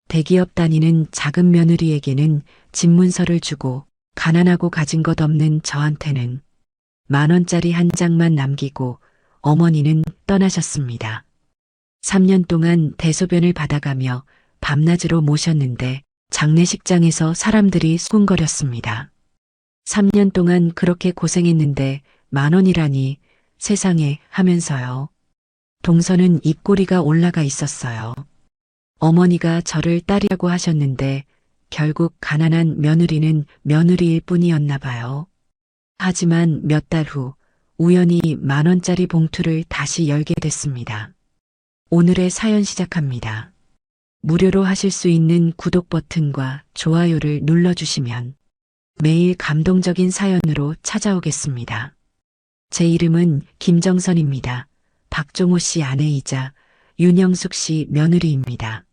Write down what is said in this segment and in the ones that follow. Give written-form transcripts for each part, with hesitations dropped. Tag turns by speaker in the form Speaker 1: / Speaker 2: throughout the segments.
Speaker 1: 대기업 다니는 작은 며느리에게는 집문서를 주고 가난하고 가진 것 없는 저한테는 10,000원짜리 한 장만 남기고 어머니는 떠나셨습니다. 3년 동안 대소변을 받아가며 밤낮으로 모셨는데 장례식장에서 사람들이 수군거렸습니다. 3년 동안 그렇게 고생했는데 10,000원이라니 세상에 하면서요. 동서는 입꼬리가 올라가 있었어요. 어머니가 저를 딸이라고 하셨는데 결국 가난한 며느리는 며느리일 뿐이었나 봐요. 하지만 몇 달 후 우연히 10,000원짜리 봉투를 다시 열게 됐습니다. 오늘의 사연 시작합니다. 무료로 하실 수 있는 구독 버튼과 좋아요를 눌러주시면 매일 감동적인 사연으로 찾아오겠습니다. 제 이름은 김정선입니다. 박종호 씨 아내이자 윤영숙 씨 며느리입니다.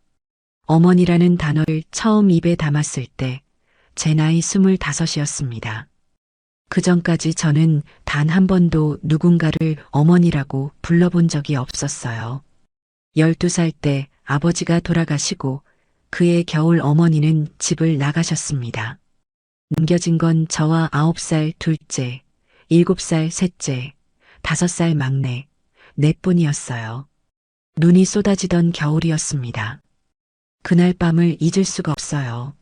Speaker 1: 어머니라는 단어를 처음 입에 담았을 때 제 나이 25이었습니다. 그 전까지 저는 단 한 번도 누군가를 어머니라고 불러본 적이 없었어요. 12살 때 아버지가 돌아가시고 그해 겨울 어머니는 집을 나가셨습니다. 남겨진 건 저와 9살 둘째, 7살 셋째, 5살 막내, 넷뿐이었어요. 눈이 쏟아지던 겨울이었습니다. 그날 밤을 잊을 수가 없어요.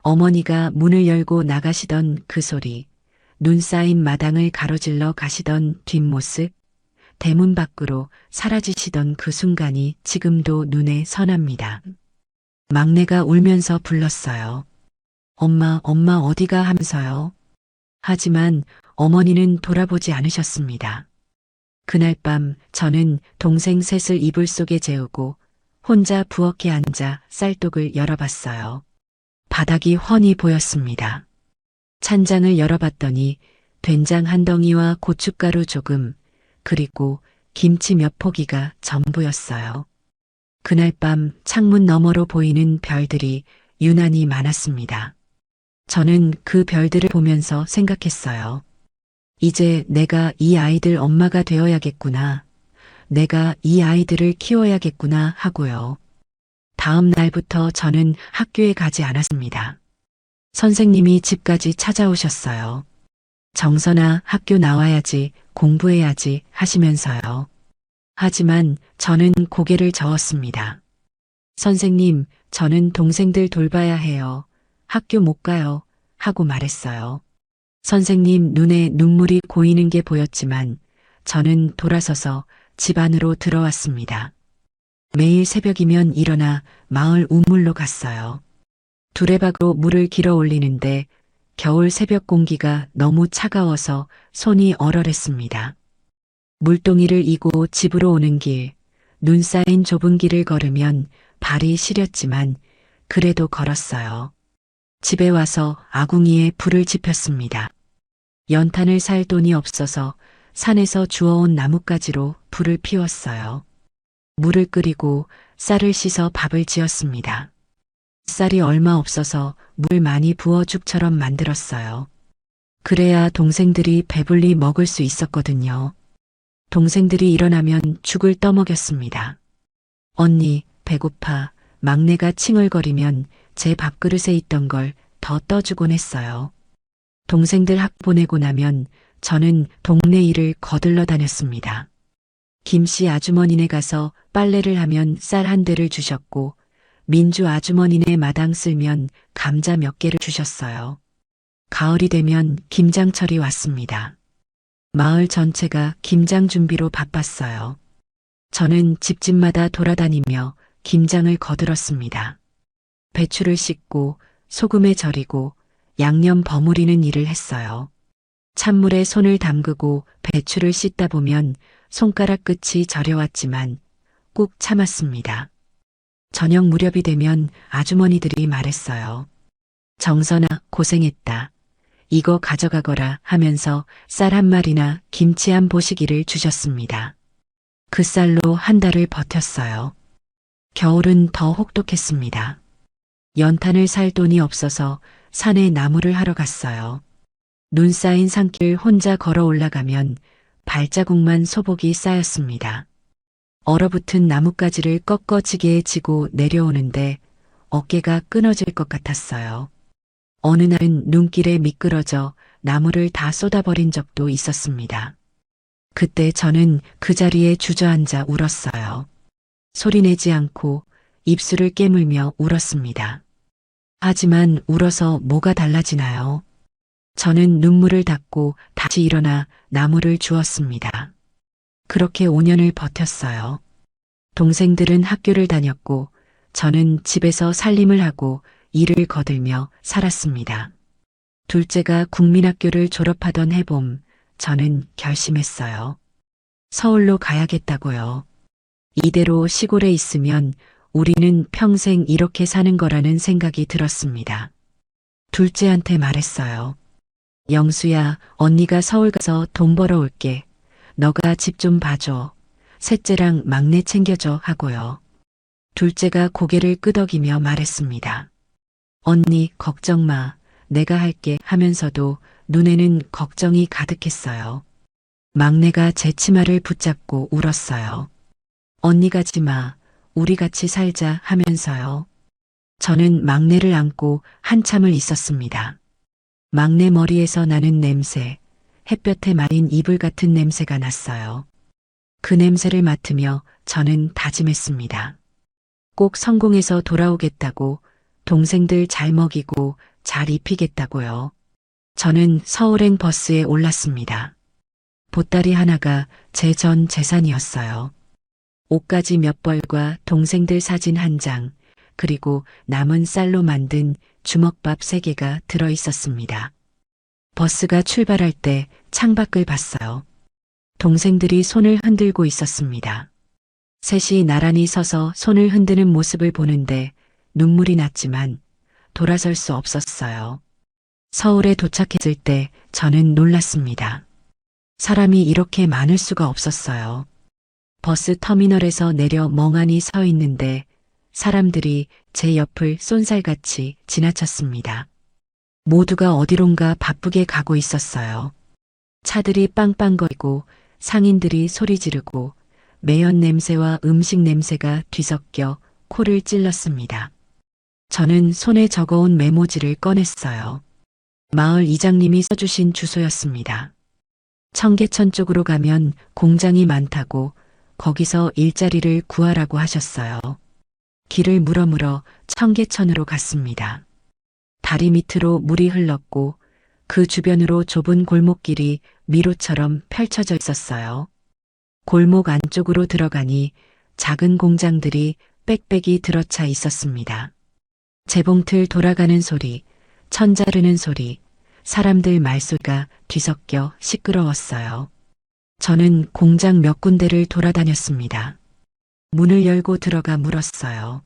Speaker 1: 어머니가 문을 열고 나가시던 그 소리, 눈 쌓인 마당을 가로질러 가시던 뒷모습, 대문 밖으로 사라지시던 그 순간이 지금도 눈에 선합니다. 막내가 울면서 불렀어요. 엄마, 엄마 어디가 하면서요. 하지만 어머니는 돌아보지 않으셨습니다. 그날 밤 저는 동생 셋을 이불 속에 재우고 혼자 부엌에 앉아 쌀독을 열어봤어요. 바닥이 훤히 보였습니다. 찬장을 열어봤더니 된장 한 덩이와 고춧가루 조금, 그리고 김치 몇 포기가 전부였어요. 그날 밤 창문 너머로 보이는 별들이 유난히 많았습니다. 저는 그 별들을 보면서 생각했어요. 이제 내가 이 아이들 엄마가 되어야겠구나. 내가 이 아이들을 키워야겠구나 하고요. 다음 날부터 저는 학교에 가지 않았습니다. 선생님이 집까지 찾아오셨어요. 정선아, 학교 나와야지, 공부해야지 하시면서요. 하지만 저는 고개를 저었습니다. 선생님, 저는 동생들 돌봐야 해요. 학교 못 가요. 하고 말했어요. 선생님 눈에 눈물이 고이는 게 보였지만 저는 돌아서서 집 안으로 들어왔습니다. 매일 새벽이면 일어나 마을 우물로 갔어요. 두레박으로 물을 길어 올리는데 겨울 새벽 공기가 너무 차가워서 손이 얼얼했습니다. 물동이를 이고 집으로 오는 길, 눈 쌓인 좁은 길을 걸으면 발이 시렸지만 그래도 걸었어요. 집에 와서 아궁이에 불을 지폈습니다. 연탄을 살 돈이 없어서 산에서 주워온 나뭇가지로 불을 피웠어요. 물을 끓이고 쌀을 씻어 밥을 지었습니다. 쌀이 얼마 없어서 물 많이 부어 죽처럼 만들었어요. 그래야 동생들이 배불리 먹을 수 있었거든요. 동생들이 일어나면 죽을 떠먹였습니다. 언니, 배고파. 막내가 칭얼거리면 제 밥그릇에 있던 걸 더 떠주곤 했어요. 동생들 학 보내고 나면 저는 동네 일을 거들러 다녔습니다. 김씨 아주머니네 가서 빨래를 하면 쌀 한 대를 주셨고 민주 아주머니네 마당 쓸면 감자 몇 개를 주셨어요. 가을이 되면 김장철이 왔습니다. 마을 전체가 김장 준비로 바빴어요. 저는 집집마다 돌아다니며 김장을 거들었습니다. 배추를 씻고 소금에 절이고 양념 버무리는 일을 했어요. 찬물에 손을 담그고 배추를 씻다 보면 손가락 끝이 저려왔지만 꾹 참았습니다. 저녁 무렵이 되면 아주머니들이 말했어요. 정선아, 고생했다. 이거 가져가거라 하면서 쌀 한 마리나 김치 한 보시기를 주셨습니다. 그 쌀로 한 달을 버텼어요. 겨울은 더 혹독했습니다. 연탄을 살 돈이 없어서 산에 나무를 하러 갔어요. 눈 쌓인 산길 혼자 걸어 올라가면 발자국만 소복이 쌓였습니다. 얼어붙은 나뭇가지를 꺾어지게 지고 내려오는데 어깨가 끊어질 것 같았어요. 어느 날은 눈길에 미끄러져 나무를 다 쏟아버린 적도 있었습니다. 그때 저는 그 자리에 주저앉아 울었어요. 소리내지 않고 입술을 깨물며 울었습니다. 하지만 울어서 뭐가 달라지나요? 저는 눈물을 닦고 다시 일어나 나무를 주웠습니다. 그렇게 5년을 버텼어요. 동생들은 학교를 다녔고 저는 집에서 살림을 하고 일을 거들며 살았습니다. 둘째가 국민학교를 졸업하던 해봄, 저는 결심했어요. 서울로 가야겠다고요. 이대로 시골에 있으면 우리는 평생 이렇게 사는 거라는 생각이 들었습니다. 둘째한테 말했어요. 영수야, 언니가 서울 가서 돈 벌어올게. 너가 집 좀 봐줘. 셋째랑 막내 챙겨줘 하고요. 둘째가 고개를 끄덕이며 말했습니다. 언니, 걱정 마. 내가 할게 하면서도 눈에는 걱정이 가득했어요. 막내가 제 치마를 붙잡고 울었어요. 언니 가지 마. 우리 같이 살자 하면서요. 저는 막내를 안고 한참을 있었습니다. 막내 머리에서 나는 냄새, 햇볕에 마린 이불 같은 냄새가 났어요. 그 냄새를 맡으며 저는 다짐했습니다. 꼭 성공해서 돌아오겠다고, 동생들 잘 먹이고 잘 입히겠다고요. 저는 서울행 버스에 올랐습니다. 보따리 하나가 제 전 재산이었어요. 옷가지 몇 벌과 동생들 사진 한 장, 그리고 남은 쌀로 만든 주먹밥 3개가 들어 있었습니다. 버스가 출발할 때 창밖을 봤어요. 동생들이 손을 흔들고 있었습니다. 셋이 나란히 서서 손을 흔드는 모습을 보는데 눈물이 났지만 돌아설 수 없었어요. 서울에 도착했을 때 저는 놀랐습니다. 사람이 이렇게 많을 수가 없었어요. 버스 터미널에서 내려 멍하니 서 있는데 사람들이 제 옆을 쏜살같이 지나쳤습니다. 모두가 어디론가 바쁘게 가고 있었어요. 차들이 빵빵거리고 상인들이 소리 지르고 매연 냄새와 음식 냄새가 뒤섞여 코를 찔렀습니다. 저는 손에 적어온 메모지를 꺼냈어요. 마을 이장님이 써주신 주소였습니다. 청계천 쪽으로 가면 공장이 많다고 거기서 일자리를 구하라고 하셨어요. 길을 물어물어 청계천으로 갔습니다. 다리 밑으로 물이 흘렀고 그 주변으로 좁은 골목길이 미로처럼 펼쳐져 있었어요. 골목 안쪽으로 들어가니 작은 공장들이 빽빽이 들어차 있었습니다. 재봉틀 돌아가는 소리, 천 자르는 소리, 사람들 말소리가 뒤섞여 시끄러웠어요. 저는 공장 몇 군데를 돌아다녔습니다. 문을 열고 들어가 물었어요.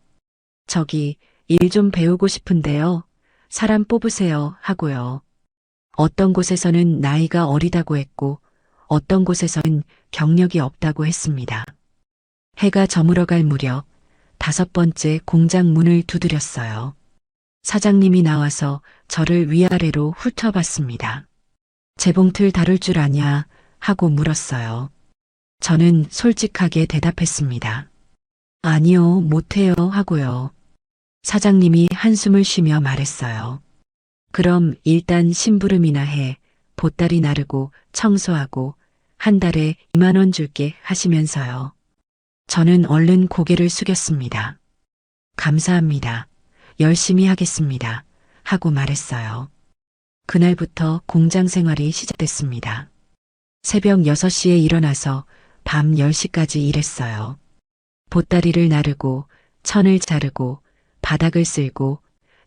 Speaker 1: 저기 일 좀 배우고 싶은데요. 사람 뽑으세요 하고요. 어떤 곳에서는 나이가 어리다고 했고 어떤 곳에서는 경력이 없다고 했습니다. 해가 저물어갈 무렵 5번째 공장 문을 두드렸어요. 사장님이 나와서 저를 위아래로 훑어봤습니다. 재봉틀 다룰 줄 아냐 하고 물었어요. 저는 솔직하게 대답했습니다. 아니요, 못해요 하고요. 사장님이 한숨을 쉬며 말했어요. 그럼 일단 심부름이나 해. 보따리 나르고 청소하고 한 달에 2만 원 줄게 하시면서요. 저는 얼른 고개를 숙였습니다. 감사합니다. 열심히 하겠습니다. 하고 말했어요. 그날부터 공장 생활이 시작됐습니다. 새벽 6시에 일어나서 밤 10시까지 일했어요. 보따리를 나르고 천을 자르고 바닥을 쓸고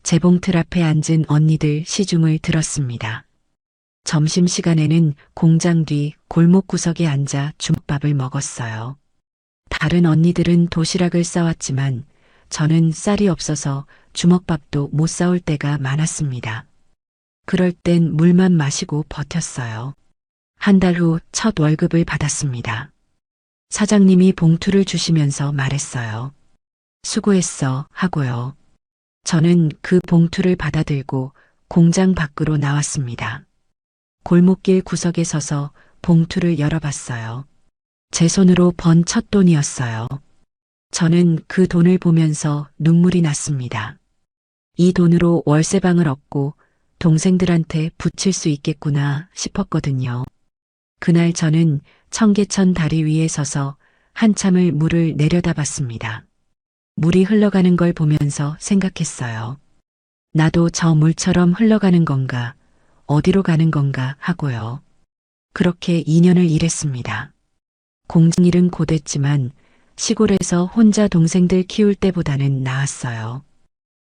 Speaker 1: 재봉틀 앞에 앉은 언니들 시중을 들었습니다. 점심시간에는 공장 뒤 골목 구석에 앉아 주먹밥을 먹었어요. 다른 언니들은 도시락을 싸왔지만 저는 쌀이 없어서 주먹밥도 못 싸올 때가 많았습니다. 그럴 땐 물만 마시고 버텼어요. 한 달 후 첫 월급을 받았습니다. 사장님이 봉투를 주시면서 말했어요. 수고했어 하고요. 저는 그 봉투를 받아들고 공장 밖으로 나왔습니다. 골목길 구석에 서서 봉투를 열어봤어요. 제 손으로 번 첫 돈이었어요. 저는 그 돈을 보면서 눈물이 났습니다. 이 돈으로 월세방을 얻고 동생들한테 붙일 수 있겠구나 싶었거든요. 그날 저는 청계천 다리 위에 서서 한참을 물을 내려다봤습니다. 물이 흘러가는 걸 보면서 생각했어요. 나도 저 물처럼 흘러가는 건가, 어디로 가는 건가 하고요. 그렇게 2년을 일했습니다. 공장일은 고됐지만 시골에서 혼자 동생들 키울 때보다는 나았어요.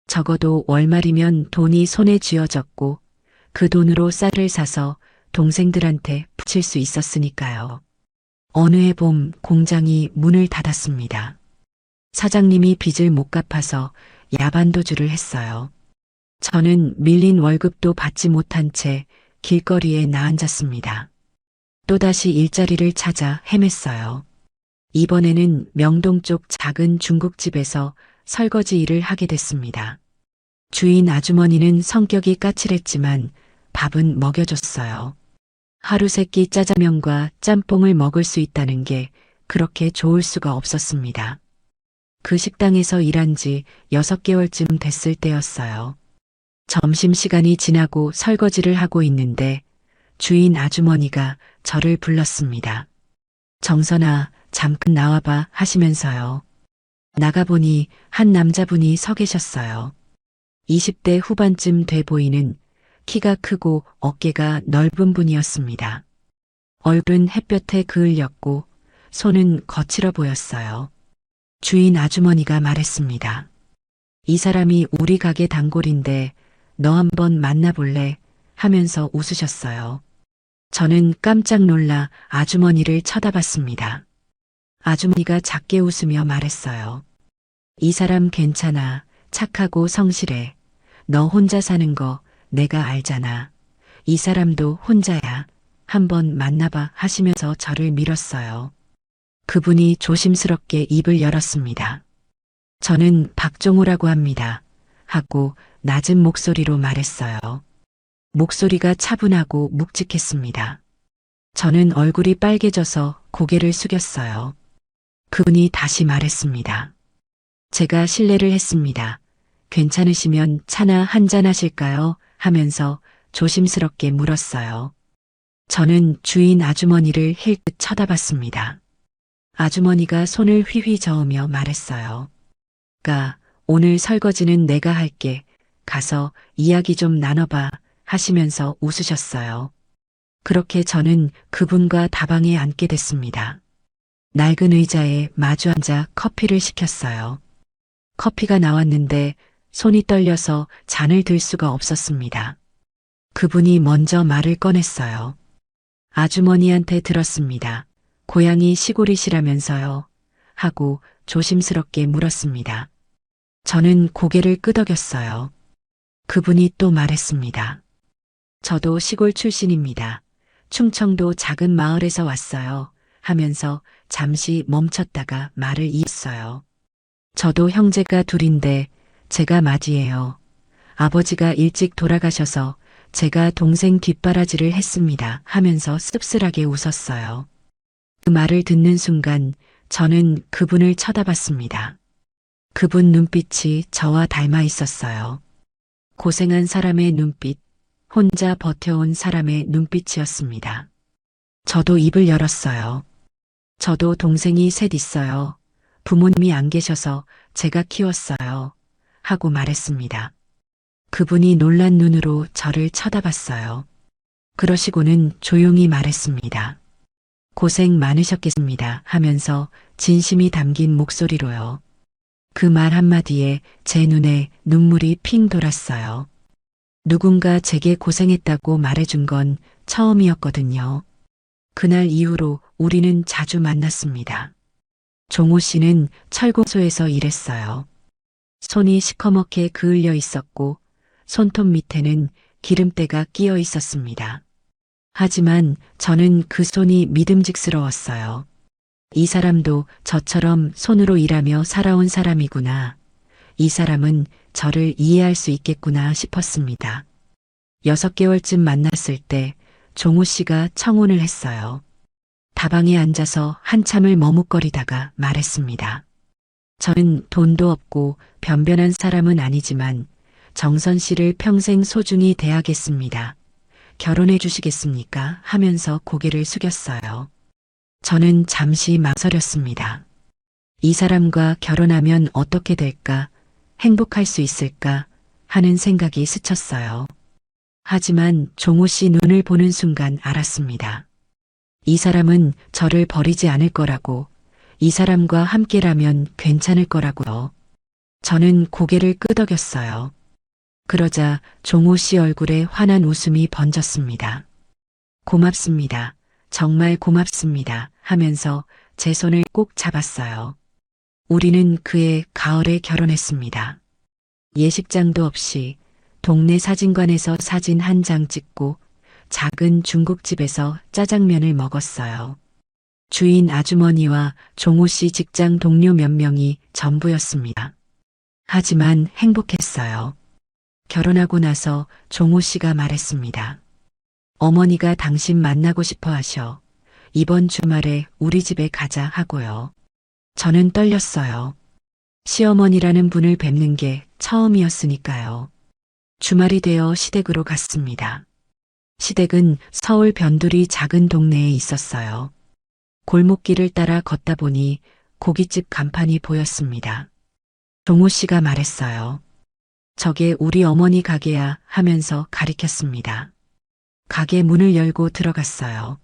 Speaker 1: 적어도 월말이면 돈이 손에 쥐어졌고 그 돈으로 쌀을 사서 동생들한테 붙일 수 있었으니까요. 어느 해 봄 공장이 문을 닫았습니다. 사장님이 빚을 못 갚아서 야반도주를 했어요. 저는 밀린 월급도 받지 못한 채 길거리에 나앉았습니다. 또다시 일자리를 찾아 헤맸어요. 이번에는 명동 쪽 작은 중국집에서 설거지 일을 하게 됐습니다. 주인 아주머니는 성격이 까칠했지만 밥은 먹여줬어요. 하루 세끼 짜장면과 짬뽕을 먹을 수 있다는 게 그렇게 좋을 수가 없었습니다. 그 식당에서 일한 지 6개월쯤 됐을 때였어요. 점심시간이 지나고 설거지를 하고 있는데 주인 아주머니가 저를 불렀습니다. 정선아, 잠깐 나와봐 하시면서요. 나가보니 한 남자분이 서 계셨어요. 20대 후반쯤 돼 보이는 키가 크고 어깨가 넓은 분이었습니다. 얼굴은 햇볕에 그을렸고 손은 거칠어 보였어요. 주인 아주머니가 말했습니다. 이 사람이 우리 가게 단골인데 너 한번 만나볼래? 하면서 웃으셨어요. 저는 깜짝 놀라 아주머니를 쳐다봤습니다. 아주머니가 작게 웃으며 말했어요. 이 사람 괜찮아. 착하고 성실해. 너 혼자 사는 거 내가 알잖아. 이 사람도 혼자야. 한번 만나봐 하시면서 저를 밀었어요. 그분이 조심스럽게 입을 열었습니다. 저는 박종호라고 합니다. 하고 낮은 목소리로 말했어요. 목소리가 차분하고 묵직했습니다. 저는 얼굴이 빨개져서 고개를 숙였어요. 그분이 다시 말했습니다. 제가 실례를 했습니다. 괜찮으시면 차나 한잔 하실까요? 하면서 조심스럽게 물었어요. 저는 주인 아주머니를 힐끗 쳐다봤습니다. 아주머니가 손을 휘휘 저으며 말했어요. 오늘 설거지는 내가 할게. 가서 이야기 좀 나눠봐 하시면서 웃으셨어요. 그렇게 저는 그분과 다방에 앉게 됐습니다. 낡은 의자에 마주 앉아 커피를 시켰어요. 커피가 나왔는데 손이 떨려서 잔을 들 수가 없었습니다. 그분이 먼저 말을 꺼냈어요. 아주머니한테 들었습니다. 고향이 시골이시라면서요. 하고 조심스럽게 물었습니다. 저는 고개를 끄덕였어요. 그분이 또 말했습니다. 저도 시골 출신입니다. 충청도 작은 마을에서 왔어요. 하면서 잠시 멈췄다가 말을 이었어요. 저도 형제가 둘인데 제가 맞이에요. 아버지가 일찍 돌아가셔서 제가 동생 뒷바라지를 했습니다. 하면서 씁쓸하게 웃었어요. 그 말을 듣는 순간 저는 그분을 쳐다봤습니다. 그분 눈빛이 저와 닮아 있었어요. 고생한 사람의 눈빛, 혼자 버텨온 사람의 눈빛이었습니다. 저도 입을 열었어요. 저도 동생이 셋 있어요. 부모님이 안 계셔서 제가 키웠어요. 하고 말했습니다. 그분이 놀란 눈으로 저를 쳐다봤어요. 그러시고는 조용히 말했습니다. 고생 많으셨겠습니다. 하면서 진심이 담긴 목소리로요. 그 말 한마디에 제 눈에 눈물이 핑 돌았어요. 누군가 제게 고생했다고 말해준 건 처음이었거든요. 그날 이후로 우리는 자주 만났습니다. 종호 씨는 철공소에서 일했어요. 손이 시커멓게 그을려 있었고 손톱 밑에는 기름때가 끼어 있었습니다. 하지만 저는 그 손이 믿음직스러웠어요. 이 사람도 저처럼 손으로 일하며 살아온 사람이구나. 이 사람은 저를 이해할 수 있겠구나 싶었습니다. 6개월쯤 만났을 때 종호 씨가 청혼을 했어요. 다방에 앉아서 한참을 머뭇거리다가 말했습니다. 저는 돈도 없고 변변한 사람은 아니지만 정선 씨를 평생 소중히 대하겠습니다. 결혼해 주시겠습니까? 하면서 고개를 숙였어요. 저는 잠시 망설였습니다. 이 사람과 결혼하면 어떻게 될까? 행복할 수 있을까? 하는 생각이 스쳤어요. 하지만 종호 씨 눈을 보는 순간 알았습니다. 이 사람은 저를 버리지 않을 거라고, 이 사람과 함께라면 괜찮을 거라고요. 저는 고개를 끄덕였어요. 그러자 종호 씨 얼굴에 환한 웃음이 번졌습니다. 고맙습니다. 정말 고맙습니다. 하면서 제 손을 꼭 잡았어요. 우리는 그해 가을에 결혼했습니다. 예식장도 없이 동네 사진관에서 사진 한 장 찍고 작은 중국집에서 짜장면을 먹었어요. 주인 아주머니와 종호 씨 직장 동료 몇 명이 전부였습니다. 하지만 행복했어요. 결혼하고 나서 종호 씨가 말했습니다. 어머니가 당신 만나고 싶어 하셔. 이번 주말에 우리 집에 가자 하고요. 저는 떨렸어요. 시어머니라는 분을 뵙는 게 처음이었으니까요. 주말이 되어 시댁으로 갔습니다. 시댁은 서울 변두리 작은 동네에 있었어요. 골목길을 따라 걷다 보니 고깃집 간판이 보였습니다. 종호 씨가 말했어요. 저게 우리 어머니 가게야 하면서 가리켰습니다. 가게 문을 열고 들어갔어요.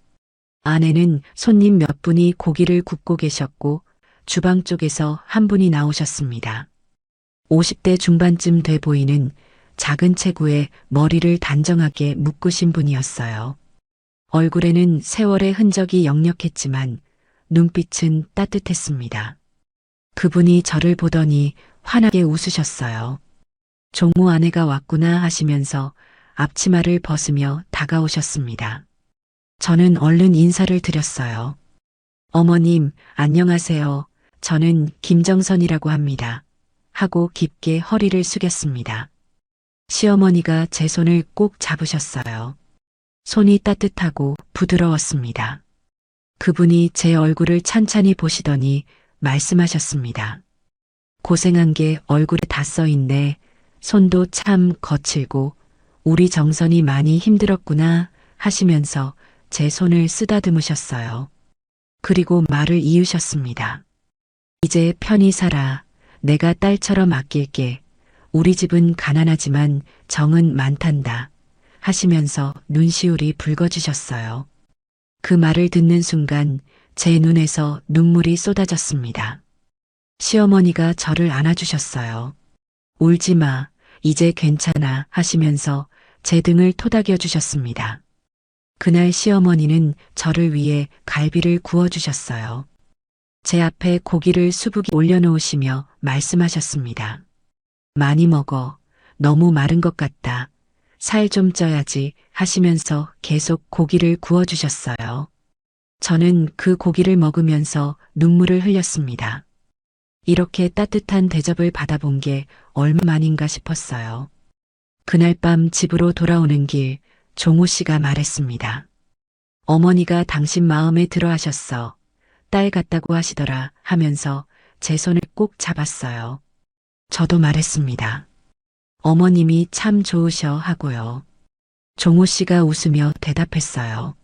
Speaker 1: 안에는 손님 몇 분이 고기를 굽고 계셨고 주방 쪽에서 한 분이 나오셨습니다. 50대 중반쯤 돼 보이는 작은 체구에 머리를 단정하게 묶으신 분이었어요. 얼굴에는 세월의 흔적이 역력했지만 눈빛은 따뜻했습니다. 그분이 저를 보더니 환하게 웃으셨어요. 종호 아내가 왔구나 하시면서 앞치마를 벗으며 다가오셨습니다. 저는 얼른 인사를 드렸어요. 어머님, 안녕하세요. 저는 김정선이라고 합니다. 하고 깊게 허리를 숙였습니다. 시어머니가 제 손을 꼭 잡으셨어요. 손이 따뜻하고 부드러웠습니다. 그분이 제 얼굴을 찬찬히 보시더니 말씀하셨습니다. 고생한 게 얼굴에 다 써있네. 손도 참 거칠고 우리 정선이 많이 힘들었구나 하시면서 제 손을 쓰다듬으셨어요. 그리고 말을 이으셨습니다. 이제 편히 살아. 내가 딸처럼 아낄게. 우리 집은 가난하지만 정은 많단다. 하시면서 눈시울이 붉어지셨어요. 그 말을 듣는 순간 제 눈에서 눈물이 쏟아졌습니다. 시어머니가 저를 안아주셨어요. 울지 마. 이제 괜찮아. 하시면서 제 등을 토닥여 주셨습니다. 그날 시어머니는 저를 위해 갈비를 구워주셨어요. 제 앞에 고기를 수북이 올려놓으시며 말씀하셨습니다. 많이 먹어. 너무 마른 것 같다. 살 좀 쪄야지 하시면서 계속 고기를 구워주셨어요. 저는 그 고기를 먹으면서 눈물을 흘렸습니다. 이렇게 따뜻한 대접을 받아본 게 얼마만인가 싶었어요. 그날 밤 집으로 돌아오는 길 종호 씨가 말했습니다. 어머니가 당신 마음에 들어 하셨어. 딸 같다고 하시더라 하면서 제 손을 꼭 잡았어요. 저도 말했습니다. 어머님이 참 좋으셔 하고요. 종호 씨가 웃으며 대답했어요.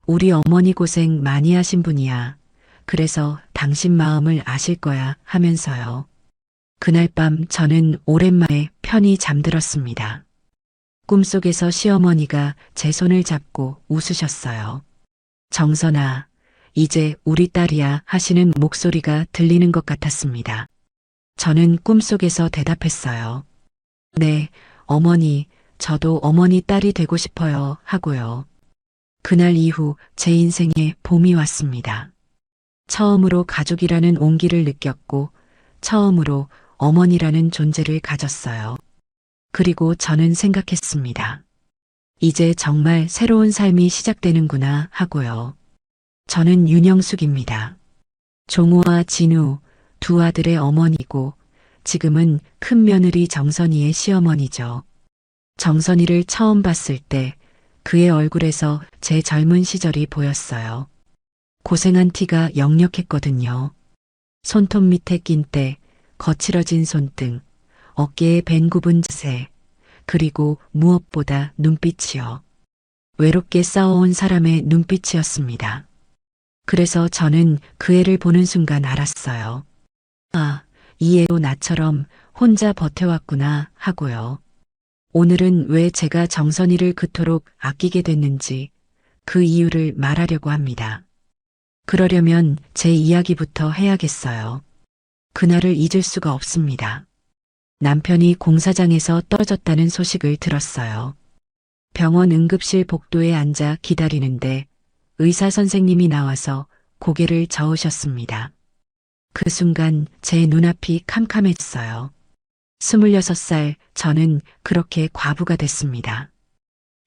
Speaker 1: 우리 어머니 고생 많이 하신 분이야. 그래서 당신 마음을 아실 거야 하면서요. 그날 밤 저는 오랜만에 편히 잠들었습니다. 꿈속에서 시어머니가 제 손을 잡고 웃으셨어요. 정선아, 이제 우리 딸이야 하시는 목소리가 들리는 것 같았습니다. 저는 꿈속에서 대답했어요. 네, 어머니, 저도 어머니 딸이 되고 싶어요 하고요. 그날 이후 제 인생에 봄이 왔습니다. 처음으로 가족이라는 온기를 느꼈고 처음으로 어머니라는 존재를 가졌어요. 그리고 저는 생각했습니다. 이제 정말 새로운 삶이 시작되는구나 하고요. 저는 윤영숙입니다. 종호와 진우 두 아들의 어머니고 지금은 큰 며느리 정선이의 시어머니죠. 정선이를 처음 봤을 때 그의 얼굴에서 제 젊은 시절이 보였어요. 고생한 티가 역력했거든요. 손톱 밑에 낀 때, 거칠어진 손등, 어깨에 밴 굽은 자세, 그리고 무엇보다 눈빛이요. 외롭게 싸워온 사람의 눈빛이었습니다. 그래서 저는 그 애를 보는 순간 알았어요. 아, 이 애도 나처럼 혼자 버텨왔구나 하고요. 오늘은 왜 제가 정선이를 그토록 아끼게 됐는지 그 이유를 말하려고 합니다. 그러려면 제 이야기부터 해야겠어요. 그날을 잊을 수가 없습니다. 남편이 공사장에서 떨어졌다는 소식을 들었어요. 병원 응급실 복도에 앉아 기다리는데 의사 선생님이 나와서 고개를 저으셨습니다. 그 순간 제 눈앞이 캄캄했어요. 26살 저는 그렇게 과부가 됐습니다.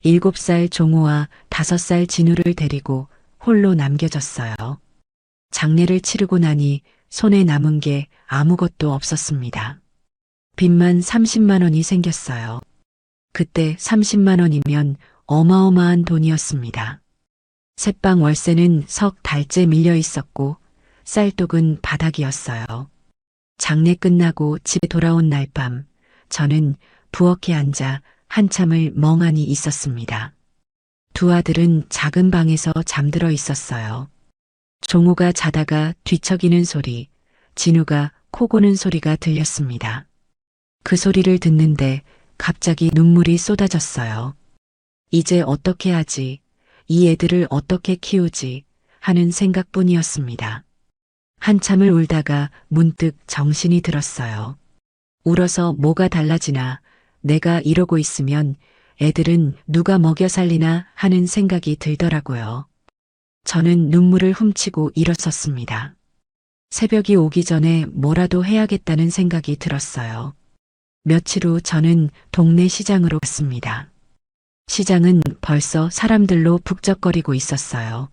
Speaker 1: 7살 종호와 5살 진우를 데리고 홀로 남겨졌어요. 장례를 치르고 나니 손에 남은 게 아무것도 없었습니다. 빚만 30만 원이 생겼어요. 그때 30만 원이면 어마어마한 돈이었습니다. 새빵 월세는 석 달째 밀려 있었고 쌀독은 바닥이었어요. 장례 끝나고 집에 돌아온 날 밤 저는 부엌에 앉아 한참을 멍하니 있었습니다. 두 아들은 작은 방에서 잠들어 있었어요. 종호가 자다가 뒤척이는 소리, 진우가 코 고는 소리가 들렸습니다. 그 소리를 듣는데 갑자기 눈물이 쏟아졌어요. 이제 어떻게 하지? 이 애들을 어떻게 키우지? 하는 생각뿐이었습니다. 한참을 울다가 문득 정신이 들었어요. 울어서 뭐가 달라지나, 내가 이러고 있으면 애들은 누가 먹여 살리나 하는 생각이 들더라고요. 저는 눈물을 훔치고 일어섰습니다. 새벽이 오기 전에 뭐라도 해야겠다는 생각이 들었어요. 며칠 후 저는 동네 시장으로 갔습니다. 시장은 벌써 사람들로 북적거리고 있었어요.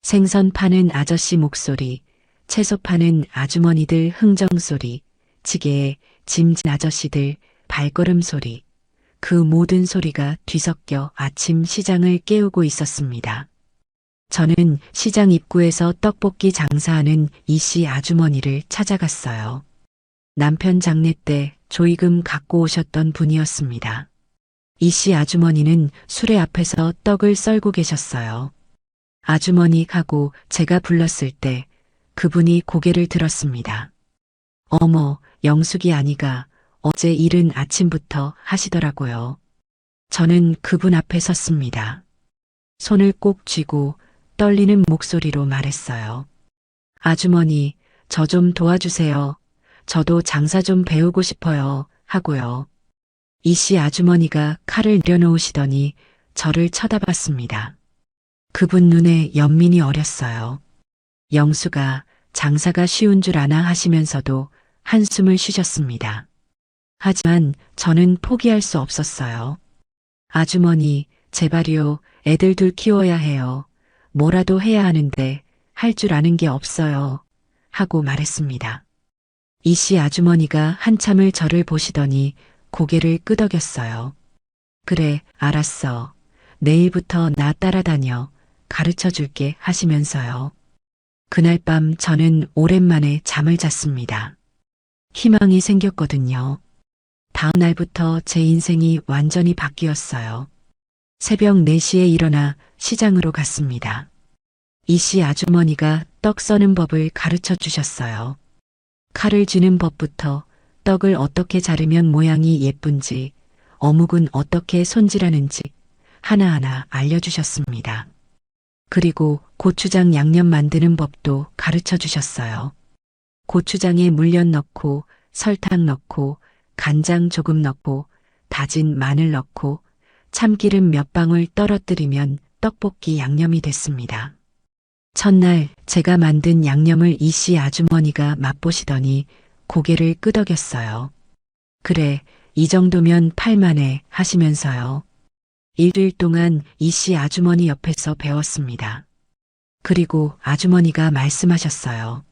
Speaker 1: 생선 파는 아저씨 목소리, 채소 파는 아주머니들 흥정소리, 지게에 짐진 아저씨들 발걸음 소리, 그 모든 소리가 뒤섞여 아침 시장을 깨우고 있었습니다. 저는 시장 입구에서 떡볶이 장사하는 이씨 아주머니를 찾아갔어요. 남편 장례 때 조의금 갖고 오셨던 분이었습니다. 이씨 아주머니는 수레 앞에서 떡을 썰고 계셨어요. 아주머니 하고 제가 불렀을 때 그분이 고개를 들었습니다. 어머, 영숙이 아니가 어제 이른 아침부터 하시더라고요. 저는 그분 앞에 섰습니다. 손을 꼭 쥐고 떨리는 목소리로 말했어요. 아주머니, 저 좀 도와주세요. 저도 장사 좀 배우고 싶어요. 하고요. 이씨 아주머니가 칼을 내려놓으시더니 저를 쳐다봤습니다. 그분 눈에 연민이 어렸어요. 영수가 장사가 쉬운 줄 아나 하시면서도 한숨을 쉬셨습니다. 하지만 저는 포기할 수 없었어요. 아주머니, 제발요, 애들 둘 키워야 해요. 뭐라도 해야 하는데 할 줄 아는 게 없어요. 하고 말했습니다. 이씨 아주머니가 한참을 저를 보시더니 고개를 끄덕였어요. 그래, 알았어. 내일부터 나 따라다녀. 가르쳐 줄게 하시면서요. 그날 밤 저는 오랜만에 잠을 잤습니다. 희망이 생겼거든요. 다음 날부터 제 인생이 완전히 바뀌었어요. 새벽 4시에 일어나 시장으로 갔습니다. 이씨 아주머니가 떡 써는 법을 가르쳐 주셨어요. 칼을 쥐는 법부터 떡을 어떻게 자르면 모양이 예쁜지, 어묵은 어떻게 손질하는지 하나하나 알려주셨습니다. 그리고 고추장 양념 만드는 법도 가르쳐 주셨어요. 고추장에 물엿 넣고 설탕 넣고 간장 조금 넣고 다진 마늘 넣고 참기름 몇 방울 떨어뜨리면 떡볶이 양념이 됐습니다. 첫날 제가 만든 양념을 이씨 아주머니가 맛보시더니 고개를 끄덕였어요. 그래, 이 정도면 팔만해 하시면서요. 일주일 동안 이씨 아주머니 옆에서 배웠습니다. 그리고 아주머니가 말씀하셨어요.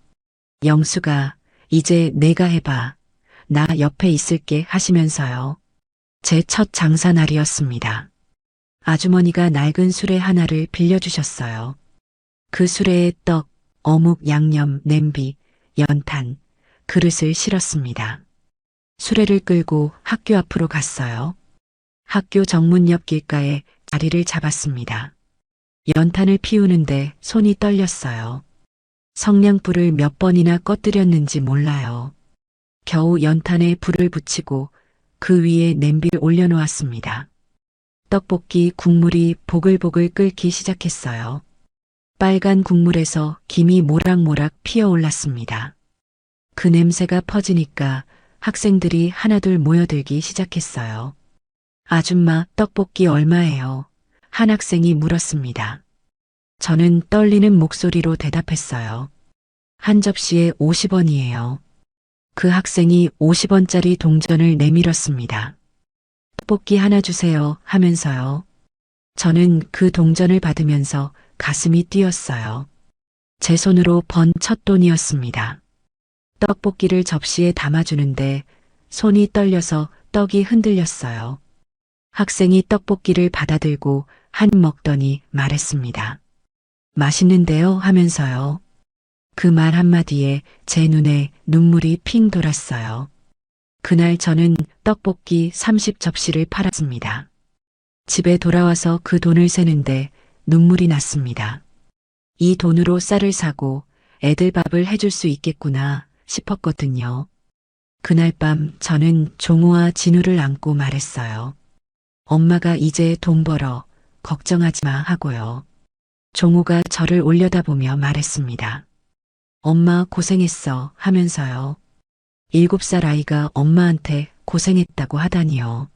Speaker 1: 영수가 이제 내가 해봐. 나 옆에 있을게 하시면서요. 제 첫 장사 날이었습니다. 아주머니가 낡은 수레 하나를 빌려주셨어요. 그 수레에 떡, 어묵, 양념, 냄비, 연탄, 그릇을 실었습니다. 수레를 끌고 학교 앞으로 갔어요. 학교 정문 옆 길가에 자리를 잡았습니다. 연탄을 피우는데 손이 떨렸어요. 성냥불을 몇 번이나 꺼뜨렸는지 몰라요. 겨우 연탄에 불을 붙이고 그 위에 냄비를 올려놓았습니다. 떡볶이 국물이 보글보글 끓기 시작했어요. 빨간 국물에서 김이 모락모락 피어올랐습니다. 그 냄새가 퍼지니까 학생들이 하나둘 모여들기 시작했어요. 아줌마, 떡볶이 얼마예요? 한 학생이 물었습니다. 저는 떨리는 목소리로 대답했어요. 한 접시에 50원이에요. 그 학생이 50원짜리 동전을 내밀었습니다. 떡볶이 하나 주세요 하면서요. 저는 그 동전을 받으면서 가슴이 뛰었어요. 제 손으로 번 첫 돈이었습니다. 떡볶이를 접시에 담아주는데 손이 떨려서 떡이 흔들렸어요. 학생이 떡볶이를 받아들고 한 먹더니 말했습니다. 맛있는데요 하면서요. 그 말 한마디에 제 눈에 눈물이 핑 돌았어요. 그날 저는 떡볶이 30접시를 팔았습니다. 집에 돌아와서 그 돈을 세는데 눈물이 났습니다. 이 돈으로 쌀을 사고 애들 밥을 해줄 수 있겠구나 싶었거든요. 그날 밤 저는 종호와 진우를 안고 말했어요. 엄마가 이제 돈 벌어 걱정하지 마 하고요. 종호가 저를 올려다보며 말했습니다. 엄마 고생했어 하면서요. 7살 아이가 엄마한테 고생했다고 하다니요.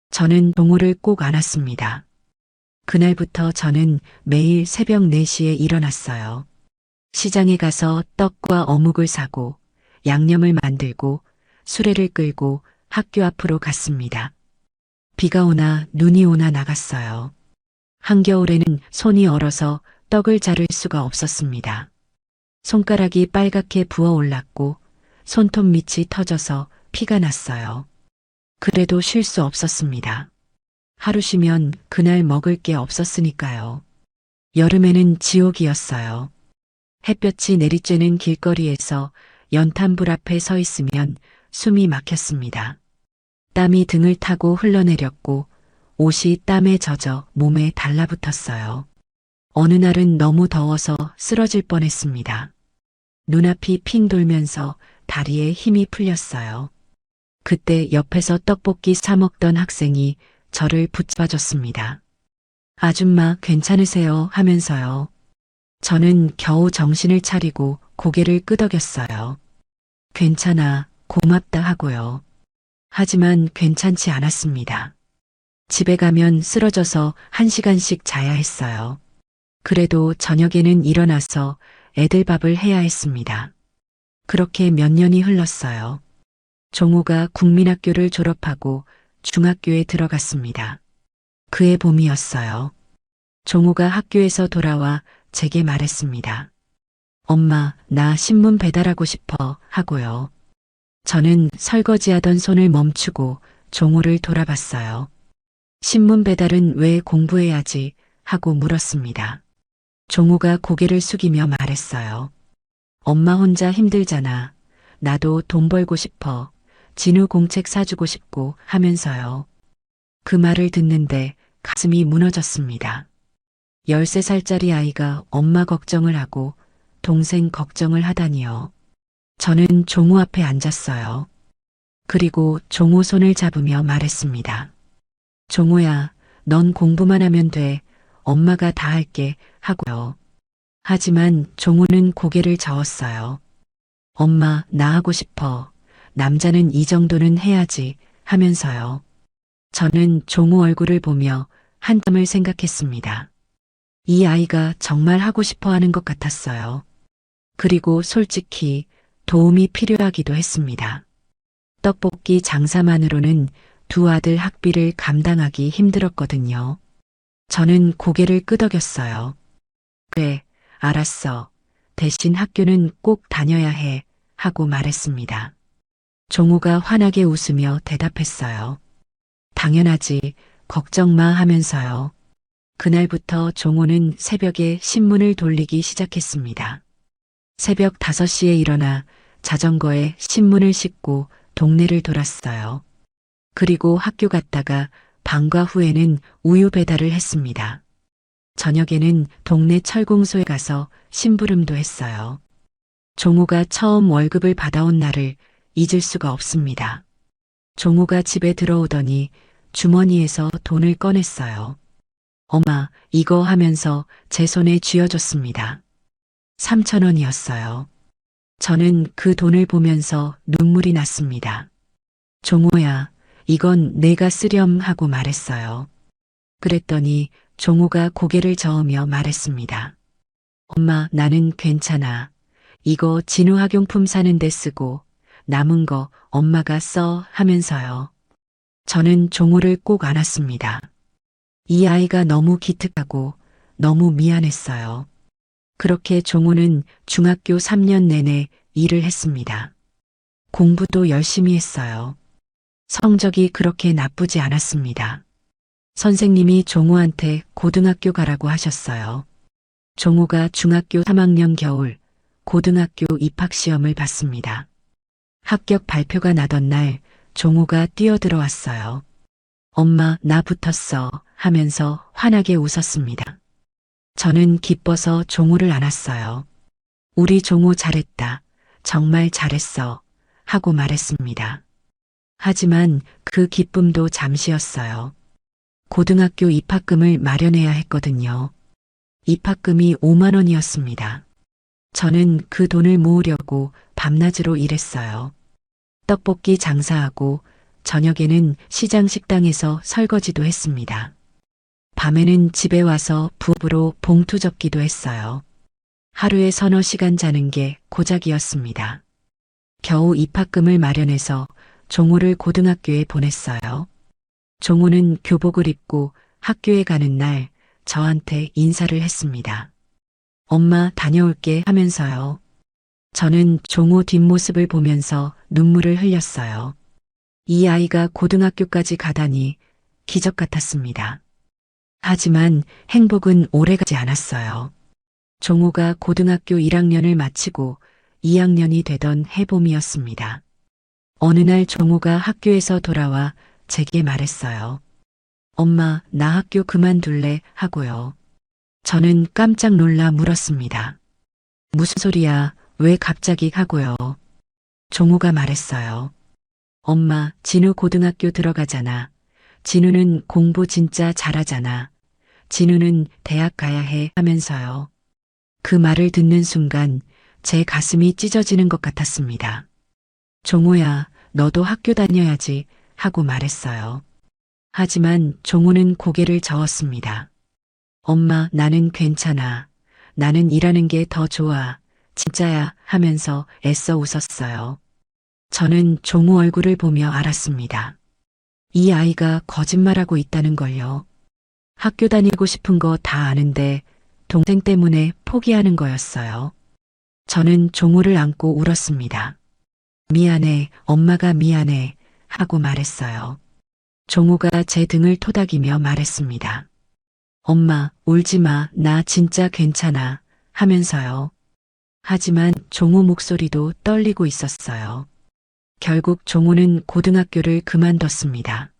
Speaker 1: 저는 종호를 꼭 안았습니다. 그날부터 저는 매일 새벽 4시에 일어났어요. 시장에 가서 떡과 어묵을 사고 양념을 만들고 수레를 끌고 학교 앞으로 갔습니다. 비가 오나 눈이 오나 나갔어요. 한겨울에는 손이 얼어서 떡을 자를 수가 없었습니다. 손가락이 빨갛게 부어올랐고 손톱 밑이 터져서 피가 났어요. 그래도 쉴 수 없었습니다. 하루 쉬면 그날 먹을 게 없었으니까요. 여름에는 지옥이었어요. 햇볕이 내리쬐는 길거리에서 연탄불 앞에 서 있으면 숨이 막혔습니다. 땀이 등을 타고 흘러내렸고 옷이 땀에 젖어 몸에 달라붙었어요. 어느 날은 너무 더워서 쓰러질 뻔했습니다. 눈앞이 핑 돌면서 다리에 힘이 풀렸어요. 그때 옆에서 떡볶이 사 먹던 학생이 저를 붙잡아줬습니다. 아줌마 괜찮으세요 하면서요. 저는 겨우 정신을 차리고 고개를 끄덕였어요. 괜찮아, 고맙다 하고요. 하지만 괜찮지 않았습니다. 집에 가면 쓰러져서 1시간씩 자야 했어요. 그래도 저녁에는 일어나서 애들 밥을 해야 했습니다. 그렇게 몇 년이 흘렀어요. 종호가 국민학교를 졸업하고 중학교에 들어갔습니다. 그해 봄이었어요. 종호가 학교에서 돌아와 제게 말했습니다. 엄마, 나 신문 배달하고 싶어 하고요. 저는 설거지하던 손을 멈추고 종호를 돌아봤어요. 신문 배달은 왜 공부해야지 하고 물었습니다. 종호가 고개를 숙이며 말했어요. 엄마 혼자 힘들잖아. 나도 돈 벌고 싶어. 진우 공책 사주고 싶고 하면서요. 그 말을 듣는데 가슴이 무너졌습니다. 13살짜리 아이가 엄마 걱정을 하고 동생 걱정을 하다니요. 저는 종호 앞에 앉았어요. 그리고 종호 손을 잡으며 말했습니다. 종호야, 넌 공부만 하면 돼. 엄마가 다 할게 하고요. 하지만 종호는 고개를 저었어요. 엄마, 나 하고 싶어. 남자는 이 정도는 해야지 하면서요. 저는 종호 얼굴을 보며 한참을 생각했습니다. 이 아이가 정말 하고 싶어 하는 것 같았어요. 그리고 솔직히 도움이 필요하기도 했습니다. 떡볶이 장사만으로는 두 아들 학비를 감당하기 힘들었거든요. 저는 고개를 끄덕였어요. 그래, 알았어. 대신 학교는 꼭 다녀야 해 하고 말했습니다. 종호가 환하게 웃으며 대답했어요. 당연하지, 걱정 마 하면서요. 그날부터 종호는 새벽에 신문을 돌리기 시작했습니다. 새벽 5시에 일어나 자전거에 신문을 싣고 동네를 돌았어요. 그리고 학교 갔다가 방과 후에는 우유 배달을 했습니다. 저녁에는 동네 철공소에 가서 심부름도 했어요. 종호가 처음 월급을 받아온 날을 잊을 수가 없습니다. 종호가 집에 들어오더니 주머니에서 돈을 꺼냈어요. 엄마, 이거 하면서 제 손에 쥐어줬습니다. 3,000원이었어요. 저는 그 돈을 보면서 눈물이 났습니다. 종호야, 이건 내가 쓰렴 하고 말했어요. 그랬더니 종호가 고개를 저으며 말했습니다. 엄마, 나는 괜찮아. 이거 진우 학용품 사는데 쓰고 남은 거 엄마가 써 하면서요. 저는 종호를 꼭 안았습니다. 이 아이가 너무 기특하고 너무 미안했어요. 그렇게 종호는 중학교 3년 내내 일을 했습니다. 공부도 열심히 했어요. 성적이 그렇게 나쁘지 않았습니다. 선생님이 종호한테 고등학교 가라고 하셨어요. 종호가 중학교 3학년 겨울 고등학교 입학시험을 봤습니다. 합격 발표가 나던 날 종호가 뛰어들어왔어요. 엄마, 나 붙었어 하면서 환하게 웃었습니다. 저는 기뻐서 종호를 안았어요. 우리 종호 잘했다. 정말 잘했어. 하고 말했습니다. 하지만 그 기쁨도 잠시였어요. 고등학교 입학금을 마련해야 했거든요. 입학금이 5만 원이었습니다. 저는 그 돈을 모으려고 밤낮으로 일했어요. 떡볶이 장사하고 저녁에는 시장 식당에서 설거지도 했습니다. 밤에는 집에 와서 부업으로 봉투 접기도 했어요. 하루에 서너 시간 자는 게 고작이었습니다. 겨우 입학금을 마련해서 종호를 고등학교에 보냈어요. 종호는 교복을 입고 학교에 가는 날 저한테 인사를 했습니다. 엄마 다녀올게 하면서요. 저는 종호 뒷모습을 보면서 눈물을 흘렸어요. 이 아이가 고등학교까지 가다니 기적 같았습니다. 하지만 행복은 오래가지 않았어요. 종호가 고등학교 1학년을 마치고 2학년이 되던 해봄이었습니다. 어느 날 종호가 학교에서 돌아와 제게 말했어요. 엄마, 나 학교 그만둘래 하고요. 저는 깜짝 놀라 물었습니다. 무슨 소리야? 왜 갑자기 하고요? 종호가 말했어요. 엄마, 진우 고등학교 들어가잖아. 진우는 공부 진짜 잘하잖아. 진우는 대학 가야 해 하면서요. 그 말을 듣는 순간 제 가슴이 찢어지는 것 같았습니다. 종호야, 너도 학교 다녀야지 하고 말했어요. 하지만 종호는 고개를 저었습니다. 엄마, 나는 괜찮아. 나는 일하는 게 더 좋아. 진짜야 하면서 애써 웃었어요. 저는 종호 얼굴을 보며 알았습니다. 이 아이가 거짓말하고 있다는 걸요. 학교 다니고 싶은 거 다 아는데 동생 때문에 포기하는 거였어요. 저는 종호를 안고 울었습니다. 미안해, 엄마가 미안해 하고 말했어요. 종호가 제 등을 토닥이며 말했습니다. 엄마, 울지 마, 나 진짜 괜찮아 하면서요. 하지만 종호 목소리도 떨리고 있었어요. 결국 종호는 고등학교를 그만뒀습니다.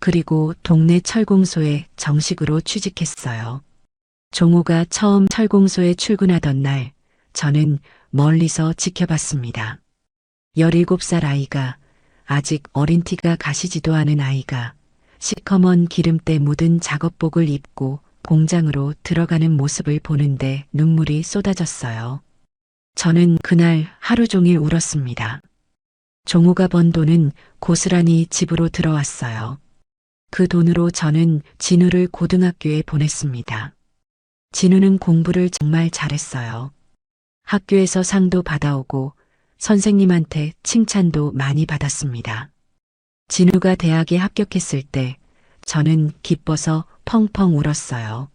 Speaker 1: 그리고 동네 철공소에 정식으로 취직했어요. 종호가 처음 철공소에 출근하던 날 저는 멀리서 지켜봤습니다. 17살 아이가, 아직 어린 티가 가시지도 않은 아이가 시커먼 기름때 묻은 작업복을 입고 공장으로 들어가는 모습을 보는데 눈물이 쏟아졌어요. 저는 그날 하루 종일 울었습니다. 종호가 번 돈은 고스란히 집으로 들어왔어요. 그 돈으로 저는 진우를 고등학교에 보냈습니다. 진우는 공부를 정말 잘했어요. 학교에서 상도 받아오고 선생님한테 칭찬도 많이 받았습니다. 진우가 대학에 합격했을 때 저는 기뻐서 펑펑 울었어요.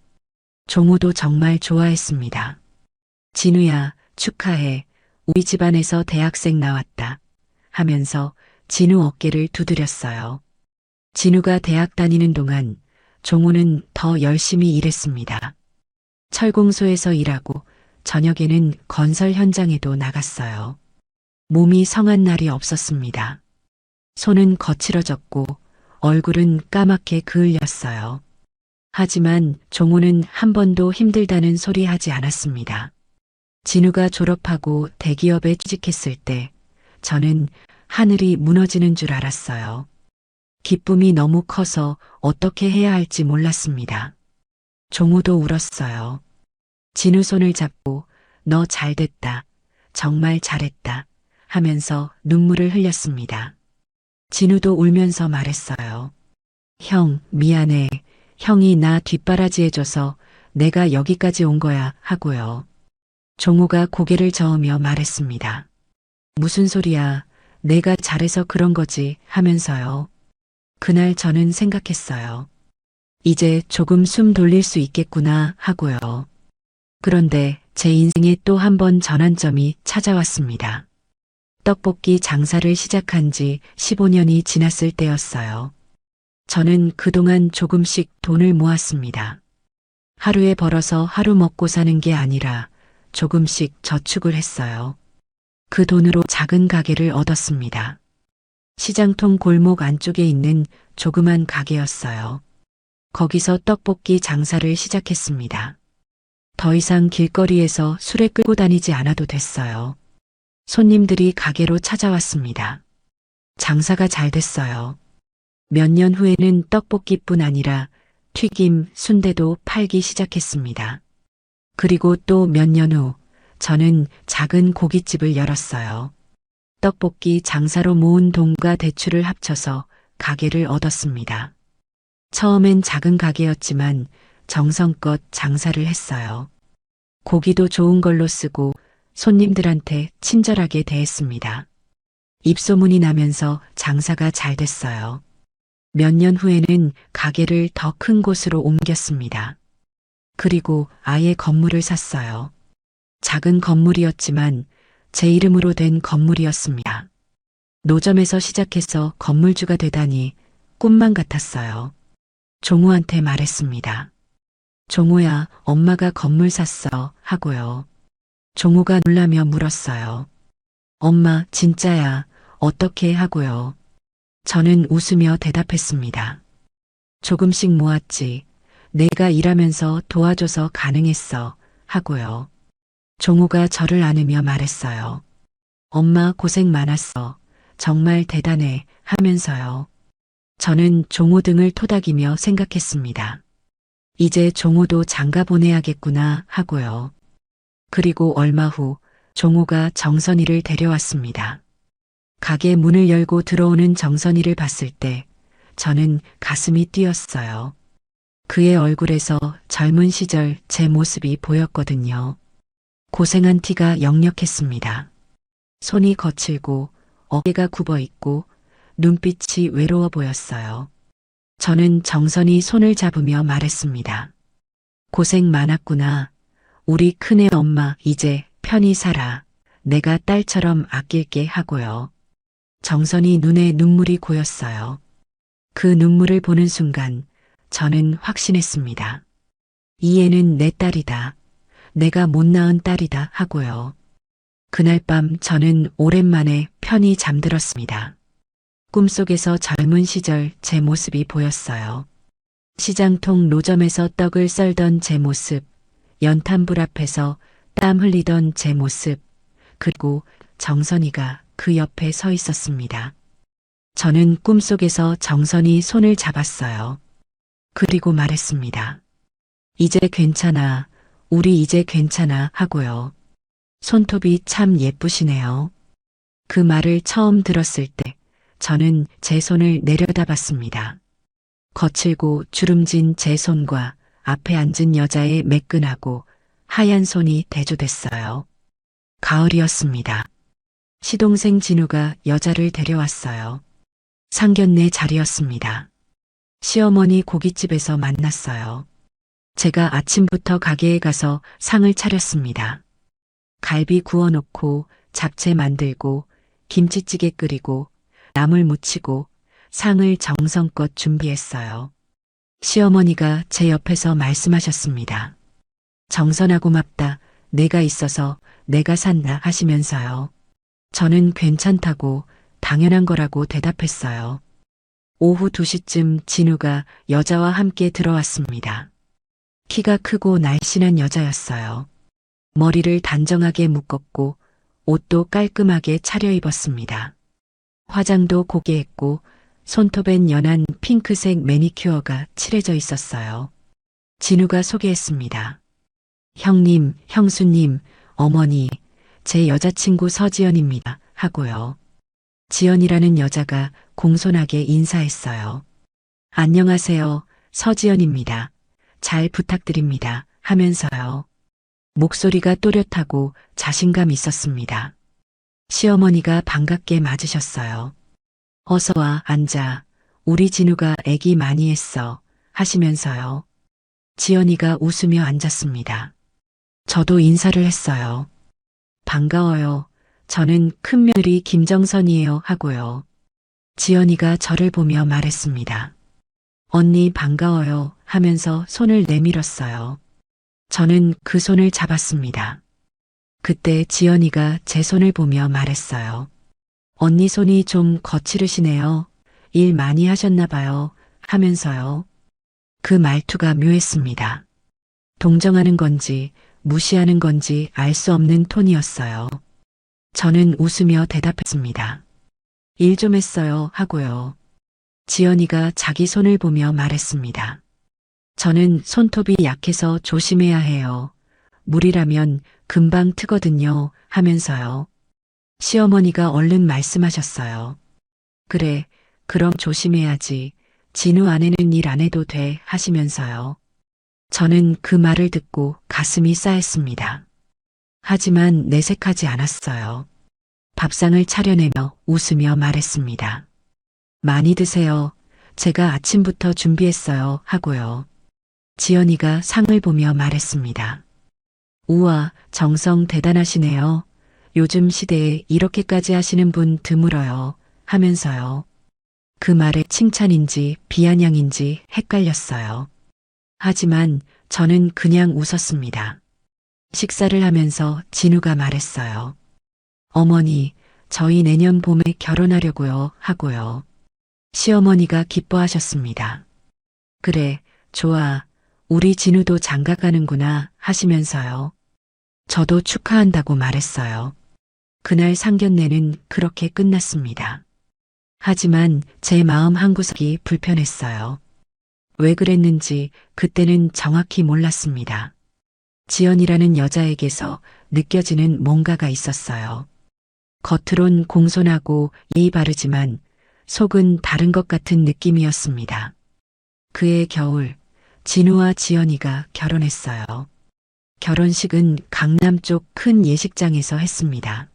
Speaker 1: 종호도 정말 좋아했습니다. 진우야, 축하해. 우리 집안에서 대학생 나왔다. 하면서 진우 어깨를 두드렸어요. 진우가 대학 다니는 동안 종호는 더 열심히 일했습니다. 철공소에서 일하고 저녁에는 건설 현장에도 나갔어요. 몸이 성한 날이 없었습니다. 손은 거칠어졌고 얼굴은 까맣게 그을렸어요. 하지만 종호는 한 번도 힘들다는 소리 하지 않았습니다. 진우가 졸업하고 대기업에 취직했을 때 저는 하늘이 무너지는 줄 알았어요. 기쁨이 너무 커서 어떻게 해야 할지 몰랐습니다. 종호도 울었어요. 진우 손을 잡고 너 잘됐다. 정말 잘했다. 하면서 눈물을 흘렸습니다. 진우도 울면서 말했어요. 형, 미안해. 형이 나 뒷바라지해줘서 내가 여기까지 온 거야 하고요. 종호가 고개를 저으며 말했습니다. 무슨 소리야. 내가 잘해서 그런 거지 하면서요. 그날 저는 생각했어요. 이제 조금 숨 돌릴 수 있겠구나 하고요. 그런데 제 인생에 또 한 번 전환점이 찾아왔습니다. 떡볶이 장사를 시작한 지 15년이 지났을 때였어요. 저는 그동안 조금씩 돈을 모았습니다. 하루에 벌어서 하루 먹고 사는 게 아니라 조금씩 저축을 했어요. 그 돈으로 작은 가게를 얻었습니다. 시장통 골목 안쪽에 있는 조그만 가게였어요. 거기서 떡볶이 장사를 시작했습니다. 더 이상 길거리에서 술에 끌고 다니지 않아도 됐어요. 손님들이 가게로 찾아왔습니다. 장사가 잘 됐어요. 몇 년 후에는 떡볶이뿐 아니라 튀김, 순대도 팔기 시작했습니다. 그리고 또 몇 년 후 저는 작은 고깃집을 열었어요. 떡볶이 장사로 모은 돈과 대출을 합쳐서 가게를 얻었습니다. 처음엔 작은 가게였지만 정성껏 장사를 했어요. 고기도 좋은 걸로 쓰고 손님들한테 친절하게 대했습니다. 입소문이 나면서 장사가 잘 됐어요. 몇 년 후에는 가게를 더 큰 곳으로 옮겼습니다. 그리고 아예 건물을 샀어요. 작은 건물이었지만 제 이름으로 된 건물이었습니다. 노점에서 시작해서 건물주가 되다니 꿈만 같았어요. 종호한테 말했습니다. 종호야, 엄마가 건물 샀어 하고요. 종호가 놀라며 물었어요. 엄마, 진짜야, 어떻게 하고요. 저는 웃으며 대답했습니다. 조금씩 모았지. 내가 일하면서 도와줘서 가능했어 하고요. 종호가 저를 안으며 말했어요. 엄마 고생 많았어. 정말 대단해 하면서요. 저는 종호 등을 토닥이며 생각했습니다. 이제 종호도 장가 보내야겠구나 하고요. 그리고 얼마 후 종호가 정선이를 데려왔습니다. 가게 문을 열고 들어오는 정선이를 봤을 때 저는 가슴이 뛰었어요. 그의 얼굴에서 젊은 시절 제 모습이 보였거든요. 고생한 티가 역력했습니다. 손이 거칠고 어깨가 굽어 있고 눈빛이 외로워 보였어요. 저는 정선이 손을 잡으며 말했습니다. 고생 많았구나. 우리 큰애 엄마 이제 편히 살아. 내가 딸처럼 아낄게 하고요. 정선이 눈에 눈물이 고였어요. 그 눈물을 보는 순간 저는 확신했습니다. 이 애는 내 딸이다. 내가 못 낳은 딸이다 하고요. 그날 밤 저는 오랜만에 편히 잠들었습니다. 꿈속에서 젊은 시절 제 모습이 보였어요. 시장통 노점에서 떡을 썰던 제 모습, 연탄불 앞에서 땀 흘리던 제 모습, 그리고 정선이가 그 옆에 서 있었습니다. 저는 꿈속에서 정선이 손을 잡았어요. 그리고 말했습니다. 이제 괜찮아. 우리 이제 괜찮아 하고요. 손톱이 참 예쁘시네요. 그 말을 처음 들었을 때 저는 제 손을 내려다봤습니다. 거칠고 주름진 제 손과 앞에 앉은 여자의 매끈하고 하얀 손이 대조됐어요. 가을이었습니다. 시동생 진우가 여자를 데려왔어요. 상견례 자리였습니다. 시어머니 고깃집에서 만났어요. 제가 아침부터 가게에 가서 상을 차렸습니다. 갈비 구워놓고 잡채 만들고 김치찌개 끓이고 나물 무치고 상을 정성껏 준비했어요. 시어머니가 제 옆에서 말씀하셨습니다. 정선아 고맙다. 내가 있어서 내가 산다 하시면서요. 저는 괜찮다고 당연한 거라고 대답했어요. 오후 2시쯤 진우가 여자와 함께 들어왔습니다. 키가 크고 날씬한 여자였어요. 머리를 단정하게 묶었고 옷도 깔끔하게 차려입었습니다. 화장도 곱게 했고 손톱엔 연한 핑크색 매니큐어가 칠해져 있었어요. 진우가 소개했습니다. 형님, 형수님, 어머니, 제 여자친구 서지연입니다. 하고요. 지연이라는 여자가 공손하게 인사했어요. 안녕하세요. 서지연입니다. 잘 부탁드립니다. 하면서요. 목소리가 또렷하고 자신감 있었습니다. 시어머니가 반갑게 맞으셨어요. 어서 와, 앉아. 우리 진우가 애기 많이 했어. 하시면서요. 지연이가 웃으며 앉았습니다. 저도 인사를 했어요. 반가워요. 저는 큰며느리 김정선이에요. 하고요. 지연이가 저를 보며 말했습니다. 언니 반가워요. 하면서 손을 내밀었어요. 저는 그 손을 잡았습니다. 그때 지연이가 제 손을 보며 말했어요. 언니 손이 좀 거칠으시네요. 일 많이 하셨나 봐요. 하면서요. 그 말투가 묘했습니다. 동정하는 건지 무시하는 건지 알 수 없는 톤이었어요. 저는 웃으며 대답했습니다. 일 좀 했어요. 하고요. 지연이가 자기 손을 보며 말했습니다. 저는 손톱이 약해서 조심해야 해요. 물이라면 금방 트거든요. 하면서요. 시어머니가 얼른 말씀하셨어요. 그래, 그럼 조심해야지. 진우 아내는 일 안 해도 돼. 하시면서요. 저는 그 말을 듣고 가슴이 싸했습니다. 하지만 내색하지 않았어요. 밥상을 차려내며 웃으며 말했습니다. 많이 드세요. 제가 아침부터 준비했어요. 하고요. 지연이가 상을 보며 말했습니다. 우와, 정성 대단하시네요. 요즘 시대에 이렇게까지 하시는 분 드물어요. 하면서요. 그 말에 칭찬인지 비아냥인지 헷갈렸어요. 하지만 저는 그냥 웃었습니다. 식사를 하면서 진우가 말했어요. 어머니, 저희 내년 봄에 결혼하려고요. 하고요. 시어머니가 기뻐하셨습니다. 그래, 좋아. 우리 진우도 장가 가는구나. 하시면서요. 저도 축하한다고 말했어요. 그날 상견례는 그렇게 끝났습니다. 하지만 제 마음 한구석이 불편했어요. 왜 그랬는지 그때는 정확히 몰랐습니다. 지연이라는 여자에게서 느껴지는 뭔가가 있었어요. 겉으론 공손하고 예의 바르지만 속은 다른 것 같은 느낌이었습니다. 그해 겨울, 진우와 지연이가 결혼했어요. 결혼식은 강남 쪽 큰 예식장에서 했습니다.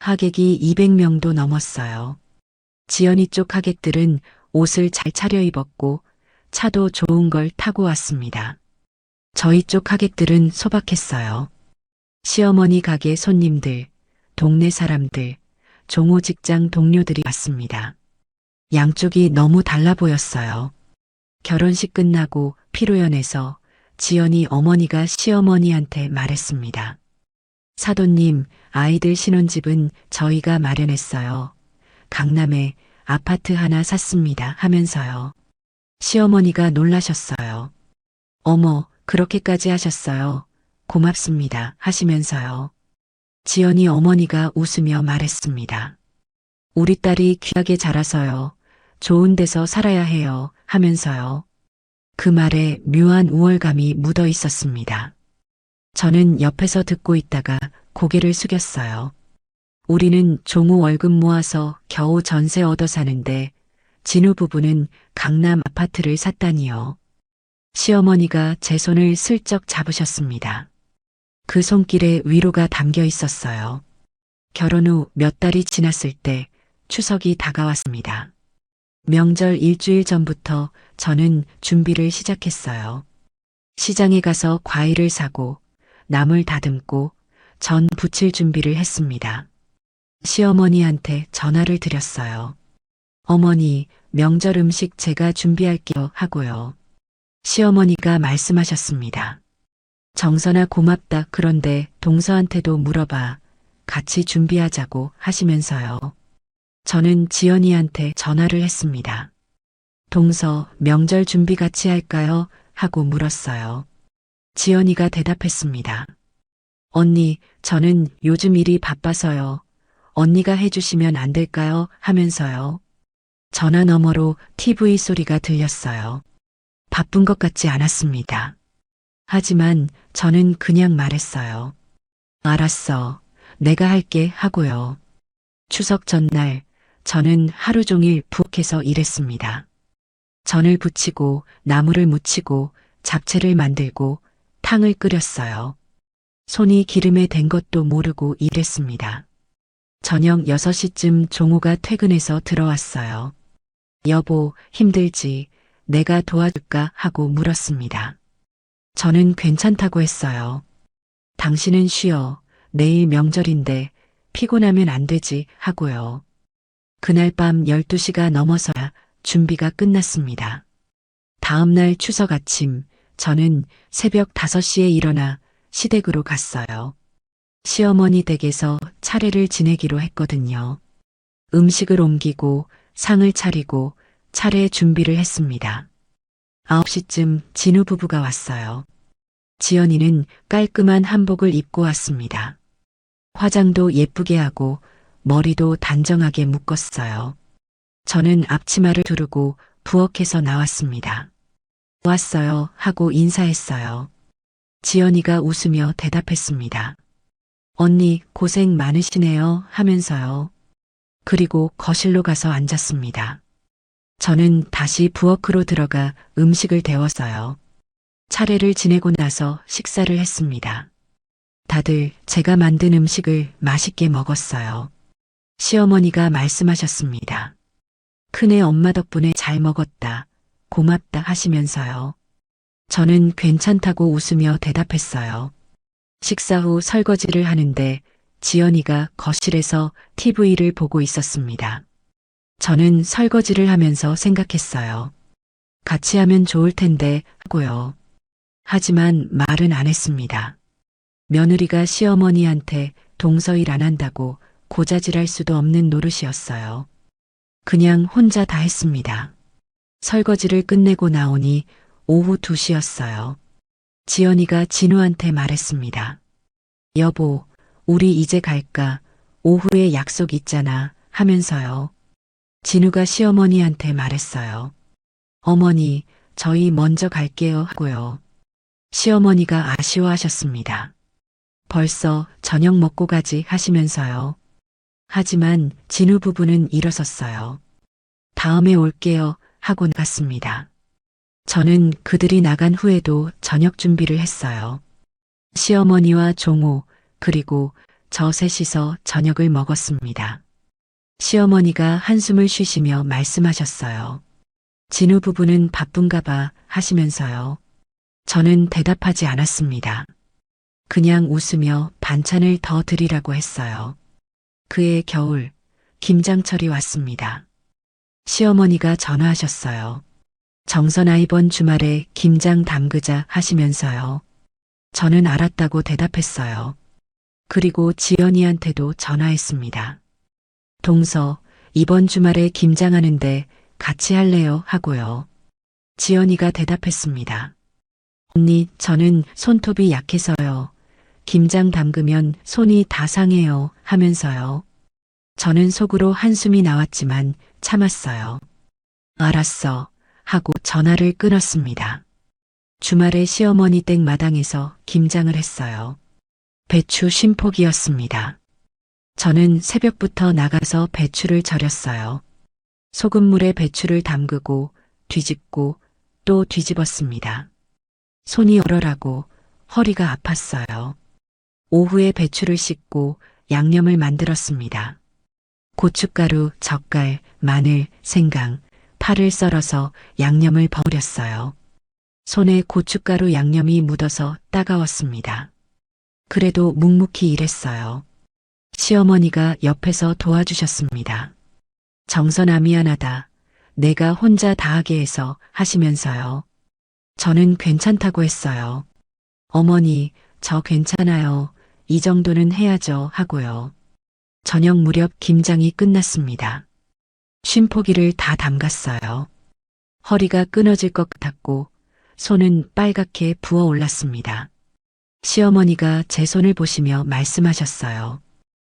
Speaker 1: 하객이 200명도 넘었어요. 지연이 쪽 하객들은 옷을 잘 차려입었고 차도 좋은 걸 타고 왔습니다. 저희 쪽 하객들은 소박했어요. 시어머니 가게 손님들, 동네 사람들, 종호 직장 동료들이 왔습니다. 양쪽이 너무 달라 보였어요. 결혼식 끝나고 피로연에서 지연이 어머니가 시어머니한테 말했습니다. 사돈님, 아이들 신혼집은 저희가 마련했어요. 강남에 아파트 하나 샀습니다. 하면서요. 시어머니가 놀라셨어요. 어머, 그렇게까지 하셨어요. 고맙습니다. 하시면서요. 지연이 어머니가 웃으며 말했습니다. 우리 딸이 귀하게 자라서요. 좋은 데서 살아야 해요. 하면서요. 그 말에 묘한 우월감이 묻어 있었습니다. 저는 옆에서 듣고 있다가 고개를 숙였어요. 우리는 종우 월급 모아서 겨우 전세 얻어 사는데 진우 부부는 강남 아파트를 샀다니요. 시어머니가 제 손을 슬쩍 잡으셨습니다. 그 손길에 위로가 담겨 있었어요. 결혼 후 몇 달이 지났을 때 추석이 다가왔습니다. 명절 일주일 전부터 저는 준비를 시작했어요. 시장에 가서 과일을 사고 나물 다듬고 전 부칠 준비를 했습니다. 시어머니한테 전화를 드렸어요. 어머니, 명절 음식 제가 준비할게요 하고요. 시어머니가 말씀하셨습니다. 정선아 고맙다. 그런데 동서한테도 물어봐. 같이 준비하자고 하시면서요. 저는 지연이한테 전화를 했습니다. 동서, 명절 준비 같이 할까요? 하고 물었어요. 지연이가 대답했습니다. 언니, 저는 요즘 일이 바빠서요. 언니가 해주시면 안 될까요? 하면서요. 전화 너머로 TV 소리가 들렸어요. 바쁜 것 같지 않았습니다. 하지만 저는 그냥 말했어요. 알았어. 내가 할게 하고요. 추석 전날 저는 하루 종일 부엌에서 일했습니다. 전을 부치고 나물을 무치고 잡채를 만들고 탕을 끓였어요. 손이 기름에 댄 것도 모르고 일했습니다. 저녁 6시쯤 종호가 퇴근해서 들어왔어요. 여보, 힘들지? 내가 도와줄까? 하고 물었습니다. 저는 괜찮다고 했어요. 당신은 쉬어. 내일 명절인데 피곤하면 안 되지 하고요. 그날 밤 12시가 넘어서야 준비가 끝났습니다. 다음날 추석 아침, 저는 새벽 5시에 일어나 시댁으로 갔어요. 시어머니 댁에서 차례를 지내기로 했거든요. 음식을 옮기고 상을 차리고 차례 준비를 했습니다. 9시쯤 진우 부부가 왔어요. 지연이는 깔끔한 한복을 입고 왔습니다. 화장도 예쁘게 하고 머리도 단정하게 묶었어요. 저는 앞치마를 두르고 부엌에서 나왔습니다. 왔어요 하고 인사했어요. 지연이가 웃으며 대답했습니다. 언니 고생 많으시네요 하면서요. 그리고 거실로 가서 앉았습니다. 저는 다시 부엌으로 들어가 음식을 데웠어요. 차례를 지내고 나서 식사를 했습니다. 다들 제가 만든 음식을 맛있게 먹었어요. 시어머니가 말씀하셨습니다. 큰애 엄마 덕분에 잘 먹었다. 고맙다 하시면서요. 저는 괜찮다고 웃으며 대답했어요. 식사 후 설거지를 하는데 지연이가 거실에서 TV를 보고 있었습니다. 저는 설거지를 하면서 생각했어요. 같이 하면 좋을 텐데 하고요. 하지만 말은 안 했습니다. 며느리가 시어머니한테 동서일 안 한다고 고자질할 수도 없는 노릇이었어요. 그냥 혼자 다 했습니다. 설거지를 끝내고 나오니 오후 2시였어요. 지연이가 진우한테 말했습니다. 여보, 우리 이제 갈까? 오후에 약속 있잖아 하면서요. 진우가 시어머니한테 말했어요. 어머니, 저희 먼저 갈게요 하고요. 시어머니가 아쉬워하셨습니다. 벌써 저녁 먹고 가지 하시면서요. 하지만 진우 부부는 일어섰어요. 다음에 올게요 하고 나갔습니다. 저는 그들이 나간 후에도 저녁 준비를 했어요. 시어머니와 종호 그리고 저 셋이서 저녁을 먹었습니다. 시어머니가 한숨을 쉬시며 말씀하셨어요. 진우 부부는 바쁜가 봐 하시면서요. 저는 대답하지 않았습니다. 그냥 웃으며 반찬을 더 드리라고 했어요. 그해 겨울, 김장철이 왔습니다. 시어머니가 전화하셨어요. 정선아 이번 주말에 김장 담그자 하시면서요. 저는 알았다고 대답했어요. 그리고 지연이한테도 전화했습니다. 동서, 이번 주말에 김장하는데 같이 할래요 하고요. 지연이가 대답했습니다. 언니, 저는 손톱이 약해서요. 김장 담그면 손이 다 상해요 하면서요. 저는 속으로 한숨이 나왔지만 참았어요. 알았어 하고 전화를 끊었습니다. 주말에 시어머니 댁 마당에서 김장을 했어요. 배추 쉼폭이었습니다. 저는 새벽부터 나가서 배추를 절였어요. 소금물에 배추를 담그고 뒤집고 또 뒤집었습니다. 손이 얼얼하고 허리가 아팠어요. 오후에 배추를 씻고 양념을 만들었습니다. 고춧가루, 젓갈, 마늘, 생강, 파를 썰어서 양념을 버무렸어요. 손에 고춧가루 양념이 묻어서 따가웠습니다. 그래도 묵묵히 일했어요. 시어머니가 옆에서 도와주셨습니다. 정선아 미안하다. 내가 혼자 다 하게 해서 하시면서요. 저는 괜찮다고 했어요. 어머니, 저 괜찮아요. 이 정도는 해야죠 하고요. 저녁 무렵 김장이 끝났습니다. 쉼포기를 다 담갔어요. 허리가 끊어질 것 같았고 손은 빨갛게 부어올랐습니다. 시어머니가 제 손을 보시며 말씀하셨어요.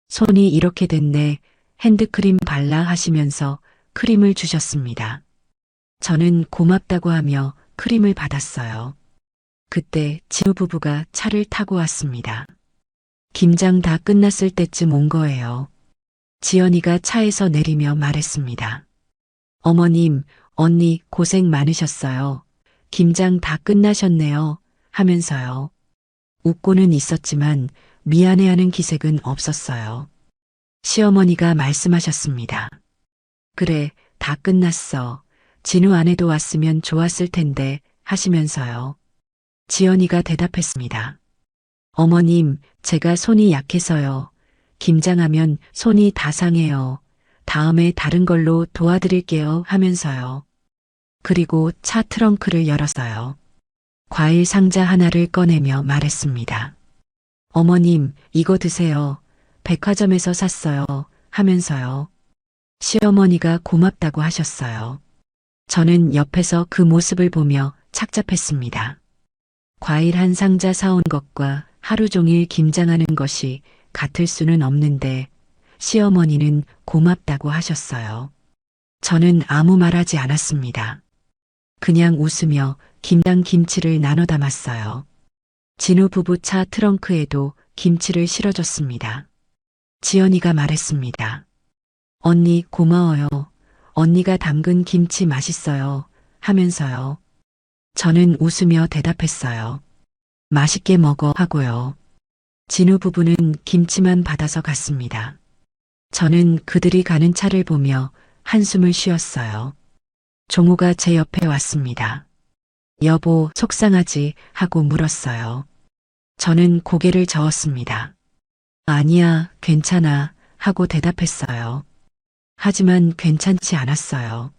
Speaker 1: 손이 이렇게 됐네. 핸드크림 발라 하시면서 크림을 주셨습니다. 저는 고맙다고 하며 크림을 받았어요. 그때 진우 부부가 차를 타고 왔습니다. 김장 다 끝났을 때쯤 온 거예요. 지연이가 차에서 내리며 말했습니다. 어머님, 언니 고생 많으셨어요. 김장 다 끝나셨네요. 하면서요. 웃고는 있었지만 미안해하는 기색은 없었어요. 시어머니가 말씀하셨습니다. 그래, 다 끝났어. 진우 아내도 왔으면 좋았을 텐데 하시면서요. 지연이가 대답했습니다. 어머님, 제가 손이 약해서요. 김장하면 손이 다 상해요. 다음에 다른 걸로 도와드릴게요 하면서요. 그리고 차 트렁크를 열었어요. 과일 상자 하나를 꺼내며 말했습니다. 어머님, 이거 드세요. 백화점에서 샀어요. 하면서요. 시어머니가 고맙다고 하셨어요. 저는 옆에서 그 모습을 보며 착잡했습니다. 과일 한 상자 사온 것과 하루 종일 김장하는 것이 같을 수는 없는데 시어머니는 고맙다고 하셨어요. 저는 아무 말하지 않았습니다. 그냥 웃으며 김장 김치를 나눠 담았어요. 진우 부부 차 트렁크에도 김치를 실어줬습니다. 지연이가 말했습니다. 언니 고마워요. 언니가 담근 김치 맛있어요. 하면서요. 저는 웃으며 대답했어요. 맛있게 먹어 하고요. 진우 부부는 김치만 받아서 갔습니다. 저는 그들이 가는 차를 보며 한숨을 쉬었어요. 종우가 제 옆에 왔습니다. 여보, 속상하지? 하고 물었어요. 저는 고개를 저었습니다. 아니야, 괜찮아. 하고 대답했어요. 하지만 괜찮지 않았어요.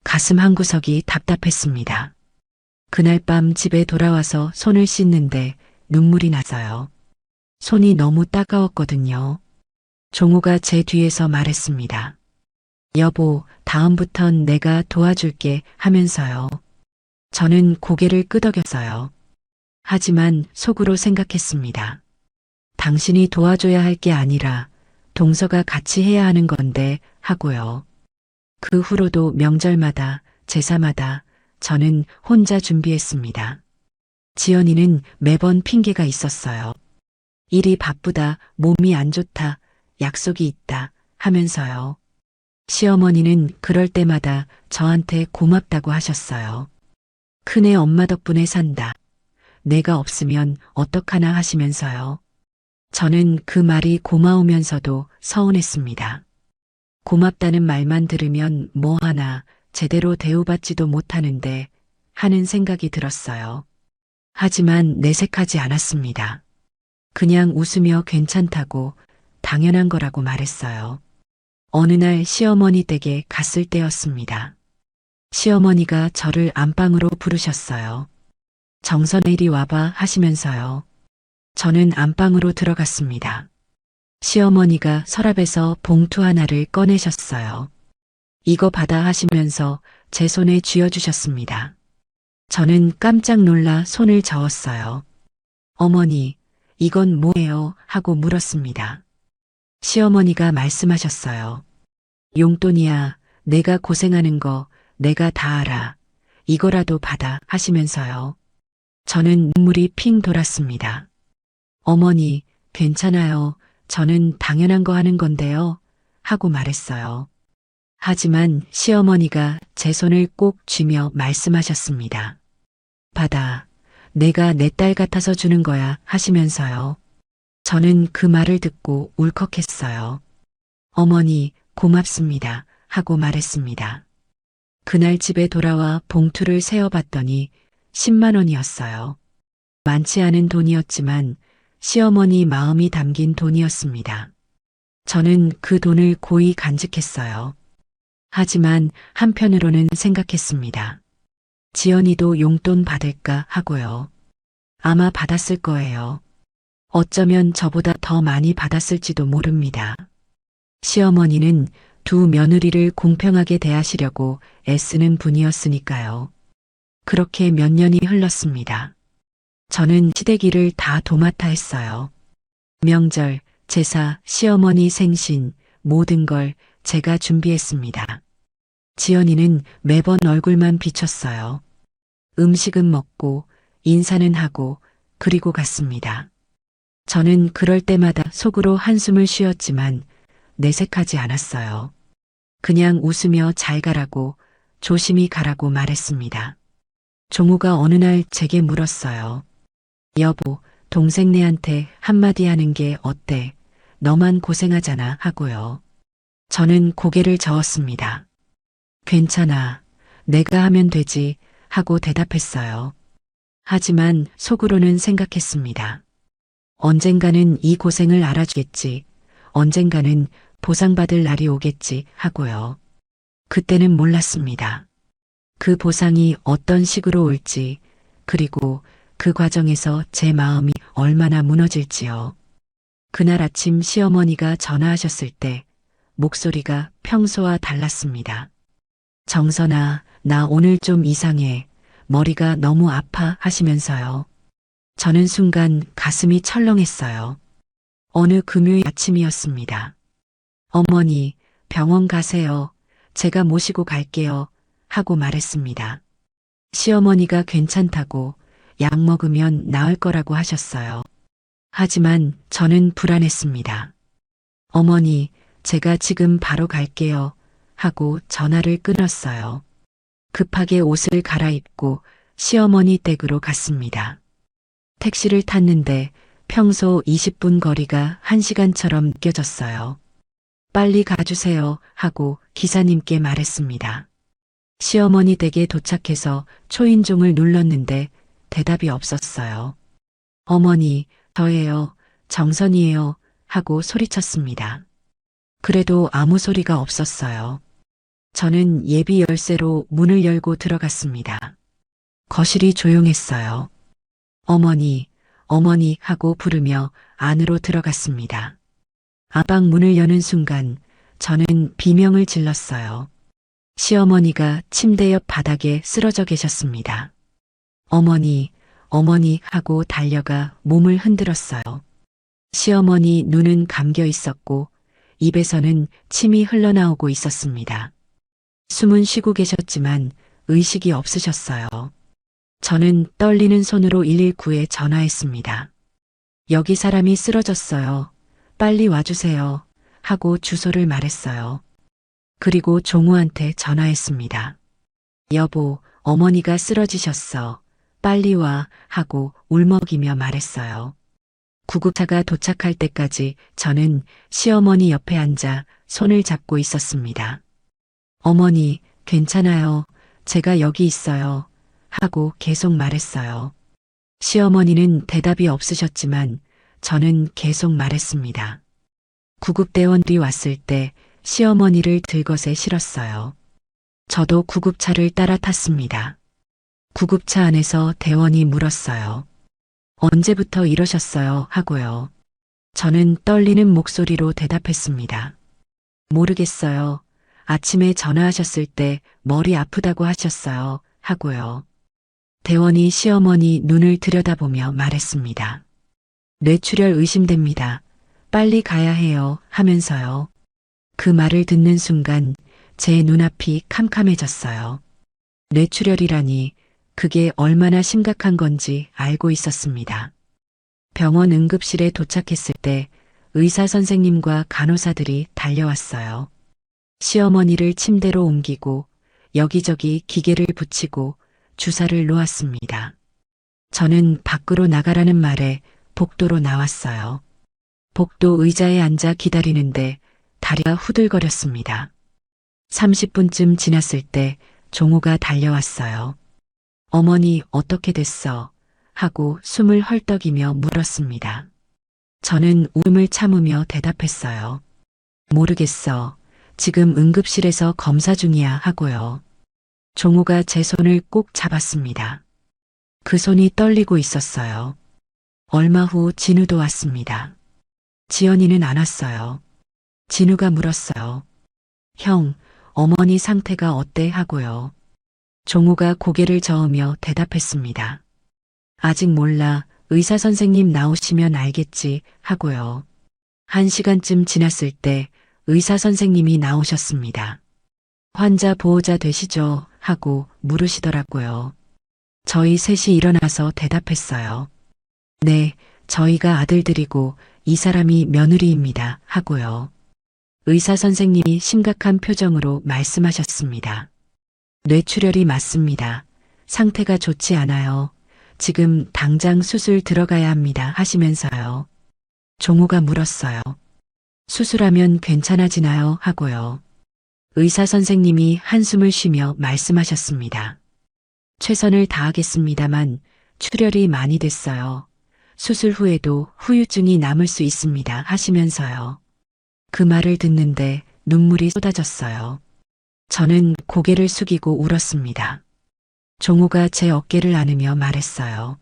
Speaker 1: 가슴 한구석이 답답했습니다. 그날 밤 집에 돌아와서 손을 씻는데 눈물이 나서요. 손이 너무 따가웠거든요. 종우가 제 뒤에서 말했습니다. 여보, 다음부턴 내가 도와줄게 하면서요. 저는 고개를 끄덕였어요. 하지만 속으로 생각했습니다. 당신이 도와줘야 할 게 아니라 동서가 같이 해야 하는 건데 하고요. 그 후로도 명절마다 제사마다 저는 혼자 준비했습니다. 지연이는 매번 핑계가 있었어요. 일이 바쁘다, 몸이 안 좋다, 약속이 있다 하면서요. 시어머니는 그럴 때마다 저한테 고맙다고 하셨어요. 큰애 엄마 덕분에 산다. 내가 없으면 어떡하나 하시면서요. 저는 그 말이 고마우면서도 서운했습니다. 고맙다는 말만 들으면 뭐 하나 제대로 대우받지도 못하는데 하는 생각이 들었어요. 하지만 내색하지 않았습니다. 그냥 웃으며 괜찮다고 당연한 거라고 말했어요. 어느 날 시어머니 댁에 갔을 때였습니다. 시어머니가 저를 안방으로 부르셨어요. 정선에 이리 와봐 하시면서요. 저는 안방으로 들어갔습니다. 시어머니가 서랍에서 봉투 하나를 꺼내셨어요. 이거 받아 하시면서 제 손에 쥐어주셨습니다. 저는 깜짝 놀라 손을 저었어요. 어머니, 이건 뭐예요? 하고 물었습니다. 시어머니가 말씀하셨어요. 용돈이야. 내가 고생하는 거 내가 다 알아. 이거라도 받아 하시면서요. 저는 눈물이 핑 돌았습니다. 어머니, 괜찮아요. 저는 당연한 거 하는 건데요. 하고 말했어요. 하지만 시어머니가 제 손을 꼭 쥐며 말씀하셨습니다. 받아. 내가 내 딸 같아서 주는 거야 하시면서요. 저는 그 말을 듣고 울컥했어요. 어머니, 고맙습니다. 하고 말했습니다. 그날 집에 돌아와 봉투를 세어봤더니 10만 원이었어요. 많지 않은 돈이었지만 시어머니 마음이 담긴 돈이었습니다. 저는 그 돈을 고이 간직했어요. 하지만 한편으로는 생각했습니다. 지연이도 용돈 받을까 하고요. 아마 받았을 거예요. 어쩌면 저보다 더 많이 받았을지도 모릅니다. 시어머니는 두 며느리를 공평하게 대하시려고 애쓰는 분이었으니까요. 그렇게 몇 년이 흘렀습니다. 저는 시댁일을 다 도맡아 했어요. 명절, 제사, 시어머니 생신, 모든 걸 제가 준비했습니다. 지연이는 매번 얼굴만 비쳤어요. 음식은 먹고, 인사는 하고, 그리고 갔습니다. 저는 그럴 때마다 속으로 한숨을 쉬었지만 내색하지 않았어요. 그냥 웃으며 잘 가라고, 조심히 가라고 말했습니다. 종우가 어느 날 제게 물었어요. 여보, 동생네한테 한마디 하는 게 어때? 너만 고생하잖아 하고요. 저는 고개를 저었습니다. 괜찮아. 내가 하면 되지 하고 대답했어요. 하지만 속으로는 생각했습니다. 언젠가는 이 고생을 알아주겠지. 언젠가는 보상받을 날이 오겠지 하고요. 그때는 몰랐습니다. 그 보상이 어떤 식으로 올지, 그리고 그 과정에서 제 마음이 얼마나 무너질지요. 그날 아침 시어머니가 전화하셨을 때 목소리가 평소와 달랐습니다. 정선아, 나 오늘 좀 이상해. 머리가 너무 아파 하시면서요. 저는 순간 가슴이 철렁했어요. 어느 금요일 아침이었습니다. 어머니, 병원 가세요. 제가 모시고 갈게요. 하고 말했습니다. 시어머니가 괜찮다고 약 먹으면 나을 거라고 하셨어요. 하지만 저는 불안했습니다. 어머니, 제가 지금 바로 갈게요. 하고 전화를 끊었어요. 급하게 옷을 갈아입고 시어머니 댁으로 갔습니다. 택시를 탔는데 평소 20분 거리가 1시간처럼 느껴졌어요. 빨리 가주세요 하고 기사님께 말했습니다. 시어머니 댁에 도착해서 초인종을 눌렀는데 대답이 없었어요. 어머니, 저예요. 정선이에요. 하고 소리쳤습니다. 그래도 아무 소리가 없었어요. 저는 예비 열쇠로 문을 열고 들어갔습니다. 거실이 조용했어요. 어머니, 어머니 하고 부르며 안으로 들어갔습니다. 안방 문을 여는 순간 저는 비명을 질렀어요. 시어머니가 침대 옆 바닥에 쓰러져 계셨습니다. 어머니, 어머니 하고 달려가 몸을 흔들었어요. 시어머니 눈은 감겨 있었고 입에서는 침이 흘러나오고 있었습니다. 숨은 쉬고 계셨지만 의식이 없으셨어요. 저는 떨리는 손으로 119에 전화했습니다. 여기 사람이 쓰러졌어요. 빨리 와주세요. 하고 주소를 말했어요. 그리고 종우한테 전화했습니다. 여보, 어머니가 쓰러지셨어. 빨리 와. 하고 울먹이며 말했어요. 구급차가 도착할 때까지 저는 시어머니 옆에 앉아 손을 잡고 있었습니다. 어머니, 괜찮아요. 제가 여기 있어요. 하고 계속 말했어요. 시어머니는 대답이 없으셨지만 저는 계속 말했습니다. 구급대원들이 왔을 때 시어머니를 들것에 실었어요. 저도 구급차를 따라 탔습니다. 구급차 안에서 대원이 물었어요. 언제부터 이러셨어요? 하고요. 저는 떨리는 목소리로 대답했습니다. 모르겠어요. 아침에 전화하셨을 때 머리 아프다고 하셨어요. 하고요. 대원이 시어머니 눈을 들여다보며 말했습니다. 뇌출혈 의심됩니다. 빨리 가야 해요. 하면서요. 그 말을 듣는 순간 제 눈앞이 캄캄해졌어요. 뇌출혈이라니 그게 얼마나 심각한 건지 알고 있었습니다. 병원 응급실에 도착했을 때 의사 선생님과 간호사들이 달려왔어요. 시어머니를 침대로 옮기고 여기저기 기계를 붙이고 주사를 놓았습니다. 저는 밖으로 나가라는 말에 복도로 나왔어요. 복도 의자에 앉아 기다리는데 다리가 후들거렸습니다. 30분쯤 지났을 때 종우가 달려왔어요. 어머니 어떻게 됐어? 하고 숨을 헐떡이며 물었습니다. 저는 울음을 참으며 대답했어요. 모르겠어. 지금 응급실에서 검사 중이야 하고요. 종우가 제 손을 꼭 잡았습니다. 그 손이 떨리고 있었어요. 얼마 후 진우도 왔습니다. 지연이는 안 왔어요. 진우가 물었어요. 형, 어머니 상태가 어때 하고요. 종호가 고개를 저으며 대답했습니다. 아직 몰라. 의사 선생님 나오시면 알겠지 하고요. 1시간쯤 지났을 때 의사 선생님이 나오셨습니다. 환자 보호자 되시죠? 하고 물으시더라고요. 저희 셋이 일어나서 대답했어요. 네, 저희가 아들들이고 이 사람이 며느리입니다. 하고요. 의사 선생님이 심각한 표정으로 말씀하셨습니다. 뇌출혈이 맞습니다. 상태가 좋지 않아요. 지금 당장 수술 들어가야 합니다. 하시면서요. 종호가 물었어요. 수술하면 괜찮아지나요? 하고요. 의사 선생님이 한숨을 쉬며 말씀하셨습니다. 최선을 다하겠습니다만 출혈이 많이 됐어요. 수술 후에도 후유증이 남을 수 있습니다. 하시면서요. 그 말을 듣는데 눈물이 쏟아졌어요. 저는 고개를 숙이고 울었습니다. 종호가 제 어깨를 안으며 말했어요.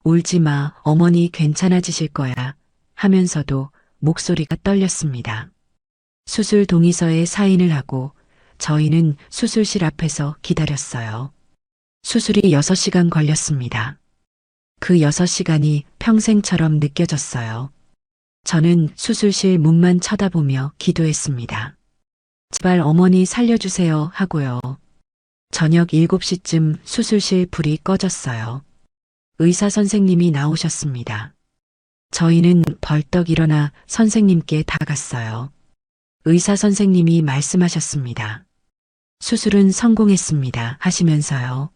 Speaker 1: 울지 마, 어머니 괜찮아지실 거야 하면서도 목소리가 떨렸습니다. 수술 동의서에 사인을 하고 저희는 수술실 앞에서 기다렸어요. 수술이 6시간 걸렸습니다. 그 6시간이 평생처럼 느껴졌어요. 저는 수술실 문만 쳐다보며 기도했습니다. 제발 어머니 살려주세요 하고요. 저녁 7시쯤 수술실 불이 꺼졌어요. 의사 선생님이 나오셨습니다. 저희는 벌떡 일어나 선생님께 다가갔어요. 의사 선생님이 말씀하셨습니다. 수술은 성공했습니다. 하시면서요.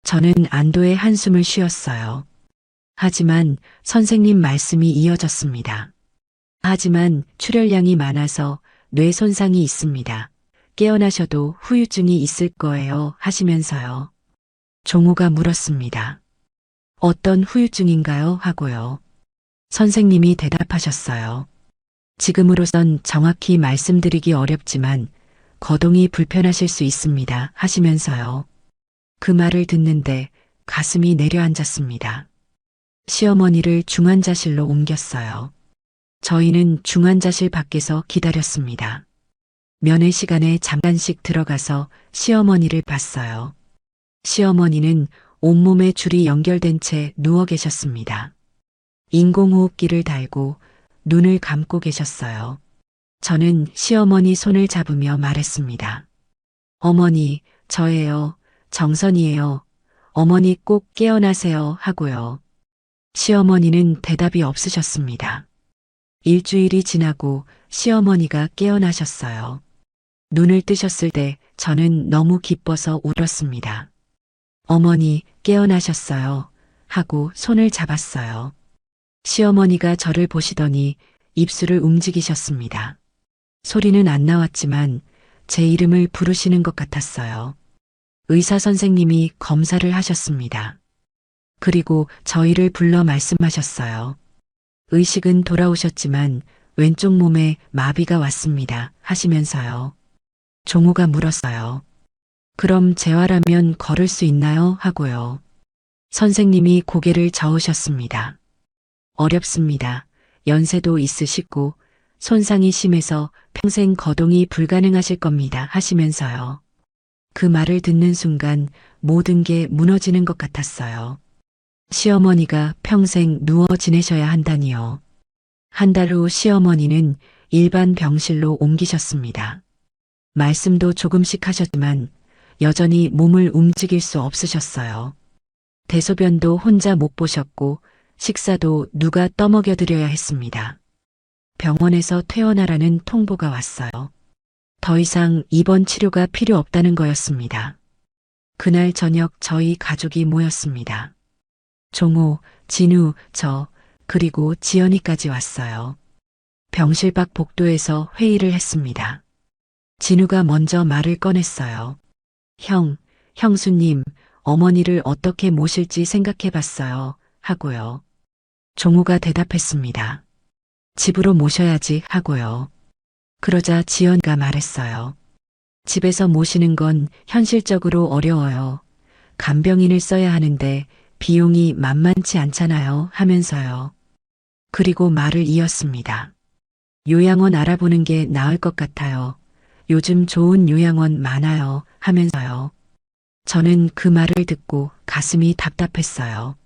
Speaker 1: 저는 안도의 한숨을 쉬었어요. 하지만 선생님 말씀이 이어졌습니다. 하지만 출혈량이 많아서 뇌 손상이 있습니다. 깨어나셔도 후유증이 있을 거예요. 하시면서요. 종호가 물었습니다. 어떤 후유증인가요? 하고요. 선생님이 대답하셨어요. 지금으로선 정확히 말씀드리기 어렵지만 거동이 불편하실 수 있습니다. 하시면서요. 그 말을 듣는데 가슴이 내려앉았습니다. 시어머니를 중환자실로 옮겼어요. 저희는 중환자실 밖에서 기다렸습니다. 면회 시간에 잠깐씩 들어가서 시어머니를 봤어요. 시어머니는 온몸에 줄이 연결된 채 누워 계셨습니다. 인공호흡기를 달고 눈을 감고 계셨어요. 저는 시어머니 손을 잡으며 말했습니다. 어머니, 저예요. 정선이에요. 어머니 꼭 깨어나세요. 하고요. 시어머니는 대답이 없으셨습니다. 일주일이 지나고 시어머니가 깨어나셨어요. 눈을 뜨셨을 때 저는 너무 기뻐서 울었습니다. 어머니 깨어나셨어요. 하고 손을 잡았어요. 시어머니가 저를 보시더니 입술을 움직이셨습니다. 소리는 안 나왔지만 제 이름을 부르시는 것 같았어요. 의사 선생님이 검사를 하셨습니다. 그리고 저희를 불러 말씀하셨어요. 의식은 돌아오셨지만 왼쪽 몸에 마비가 왔습니다. 하시면서요. 종호가 물었어요. 그럼 재활하면 걸을 수 있나요? 하고요. 선생님이 고개를 저으셨습니다. 어렵습니다. 연세도 있으시고 손상이 심해서 평생 거동이 불가능하실 겁니다. 하시면서요. 그 말을 듣는 순간 모든 게 무너지는 것 같았어요. 시어머니가 평생 누워 지내셔야 한다니요. 한 달 후 시어머니는 일반 병실로 옮기셨습니다. 말씀도 조금씩 하셨지만 여전히 몸을 움직일 수 없으셨어요. 대소변도 혼자 못 보셨고 식사도 누가 떠먹여 드려야 했습니다. 병원에서 퇴원하라는 통보가 왔어요. 더 이상 입원 치료가 필요 없다는 거였습니다. 그날 저녁 저희 가족이 모였습니다. 종호, 진우, 저, 그리고 지연이까지 왔어요. 병실 밖 복도에서 회의를 했습니다. 진우가 먼저 말을 꺼냈어요. 형수님, 어머니를 어떻게 모실지 생각해 봤어요. 하고요. 종호가 대답했습니다. 집으로 모셔야지 하고요. 그러자 지연이가 말했어요. 집에서 모시는 건 현실적으로 어려워요. 간병인을 써야 하는데 비용이 만만치 않잖아요. 하면서요. 그리고 말을 이었습니다. 요양원 알아보는 게 나을 것 같아요. 요즘 좋은 요양원 많아요 하면서요. 저는 그 말을 듣고 가슴이 답답했어요.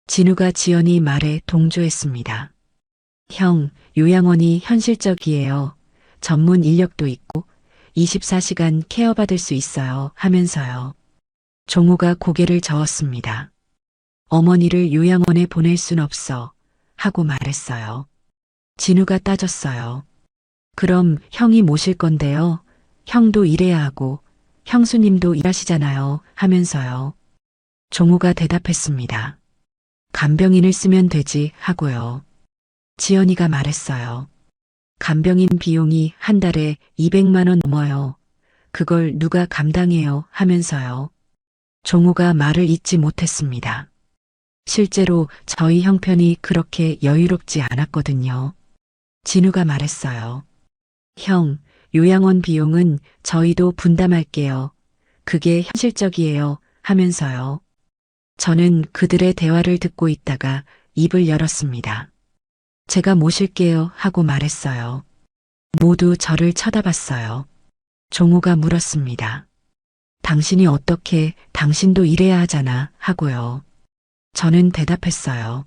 Speaker 1: 진우가 지연이 말에 동조했습니다. 형, 요양원이 현실적이에요. 전문 인력도 있고 24시간 케어받을 수 있어요 하면서요. 종호가 고개를 저었습니다. 어머니를 요양원에 보낼 순 없어 하고 말했어요. 진우가 따졌어요. 그럼 형이 모실 건데요. 형도 일해야 하고 형수님도 일하시잖아요 하면서요. 종호가 대답했습니다. 간병인을 쓰면 되지 하고요. 지연이가 말했어요. 간병인 비용이 한 달에 200만 원 넘어요. 그걸 누가 감당해요 하면서요. 종호가 말을 잇지 못했습니다. 실제로 저희 형편이 그렇게 여유롭지 않았거든요. 진우가 말했어요. 형, 요양원 비용은 저희도 분담할게요. 그게 현실적이에요 하면서요. 저는 그들의 대화를 듣고 있다가 입을 열었습니다. 제가 모실게요 하고 말했어요. 모두 저를 쳐다봤어요. 종호가 물었습니다. 당신이 어떻게 당신도 일해야 하잖아 하고요. 저는 대답했어요.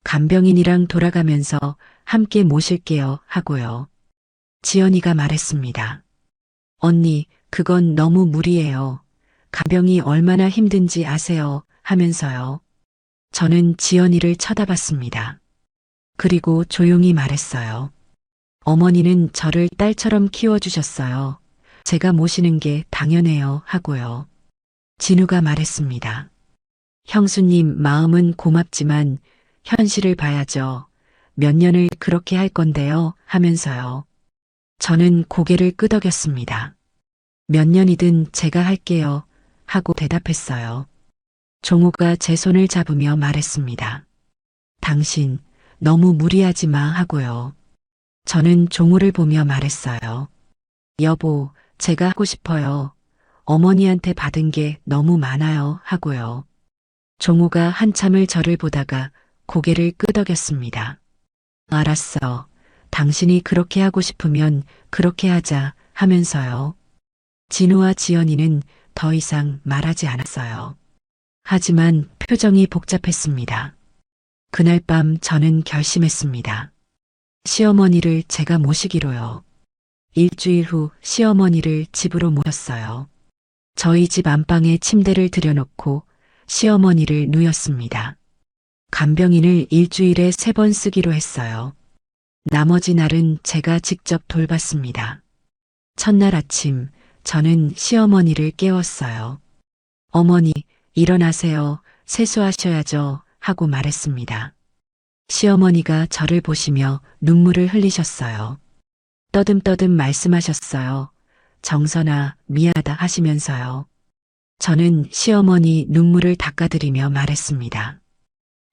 Speaker 1: 간병인이랑 돌아가면서 함께 모실게요 하고요. 지연이가 말했습니다. 언니, 그건 너무 무리예요. 간병이 얼마나 힘든지 아세요 하면서요. 저는 지연이를 쳐다봤습니다. 그리고 조용히 말했어요. 어머니는 저를 딸처럼 키워주셨어요. 제가 모시는 게 당연해요 하고요. 진우가 말했습니다. 형수님 마음은 고맙지만 현실을 봐야죠. 몇 년을 그렇게 할 건데요 하면서요. 저는 고개를 끄덕였습니다. 몇 년이든 제가 할게요 하고 대답했어요. 종호가 제 손을 잡으며 말했습니다. 당신 너무 무리하지 마 하고요. 저는 종호를 보며 말했어요. 여보, 제가 하고 싶어요. 어머니한테 받은 게 너무 많아요 하고요. 종호가 한참을 저를 보다가 고개를 끄덕였습니다. 알았어. 당신이 그렇게 하고 싶으면 그렇게 하자 하면서요. 진우와 지연이는 더 이상 말하지 않았어요. 하지만 표정이 복잡했습니다. 그날 밤 저는 결심했습니다. 시어머니를 제가 모시기로요. 일주일 후 시어머니를 집으로 모셨어요. 저희 집 안방에 침대를 들여놓고 시어머니를 누였습니다. 간병인을 일주일에 3번 쓰기로 했어요. 나머지 날은 제가 직접 돌봤습니다. 첫날 아침 저는 시어머니를 깨웠어요. 어머니, 일어나세요. 세수하셔야죠. 하고 말했습니다. 시어머니가 저를 보시며 눈물을 흘리셨어요. 떠듬떠듬 말씀하셨어요. 정선아, 미안하다 하시면서요. 저는 시어머니 눈물을 닦아드리며 말했습니다.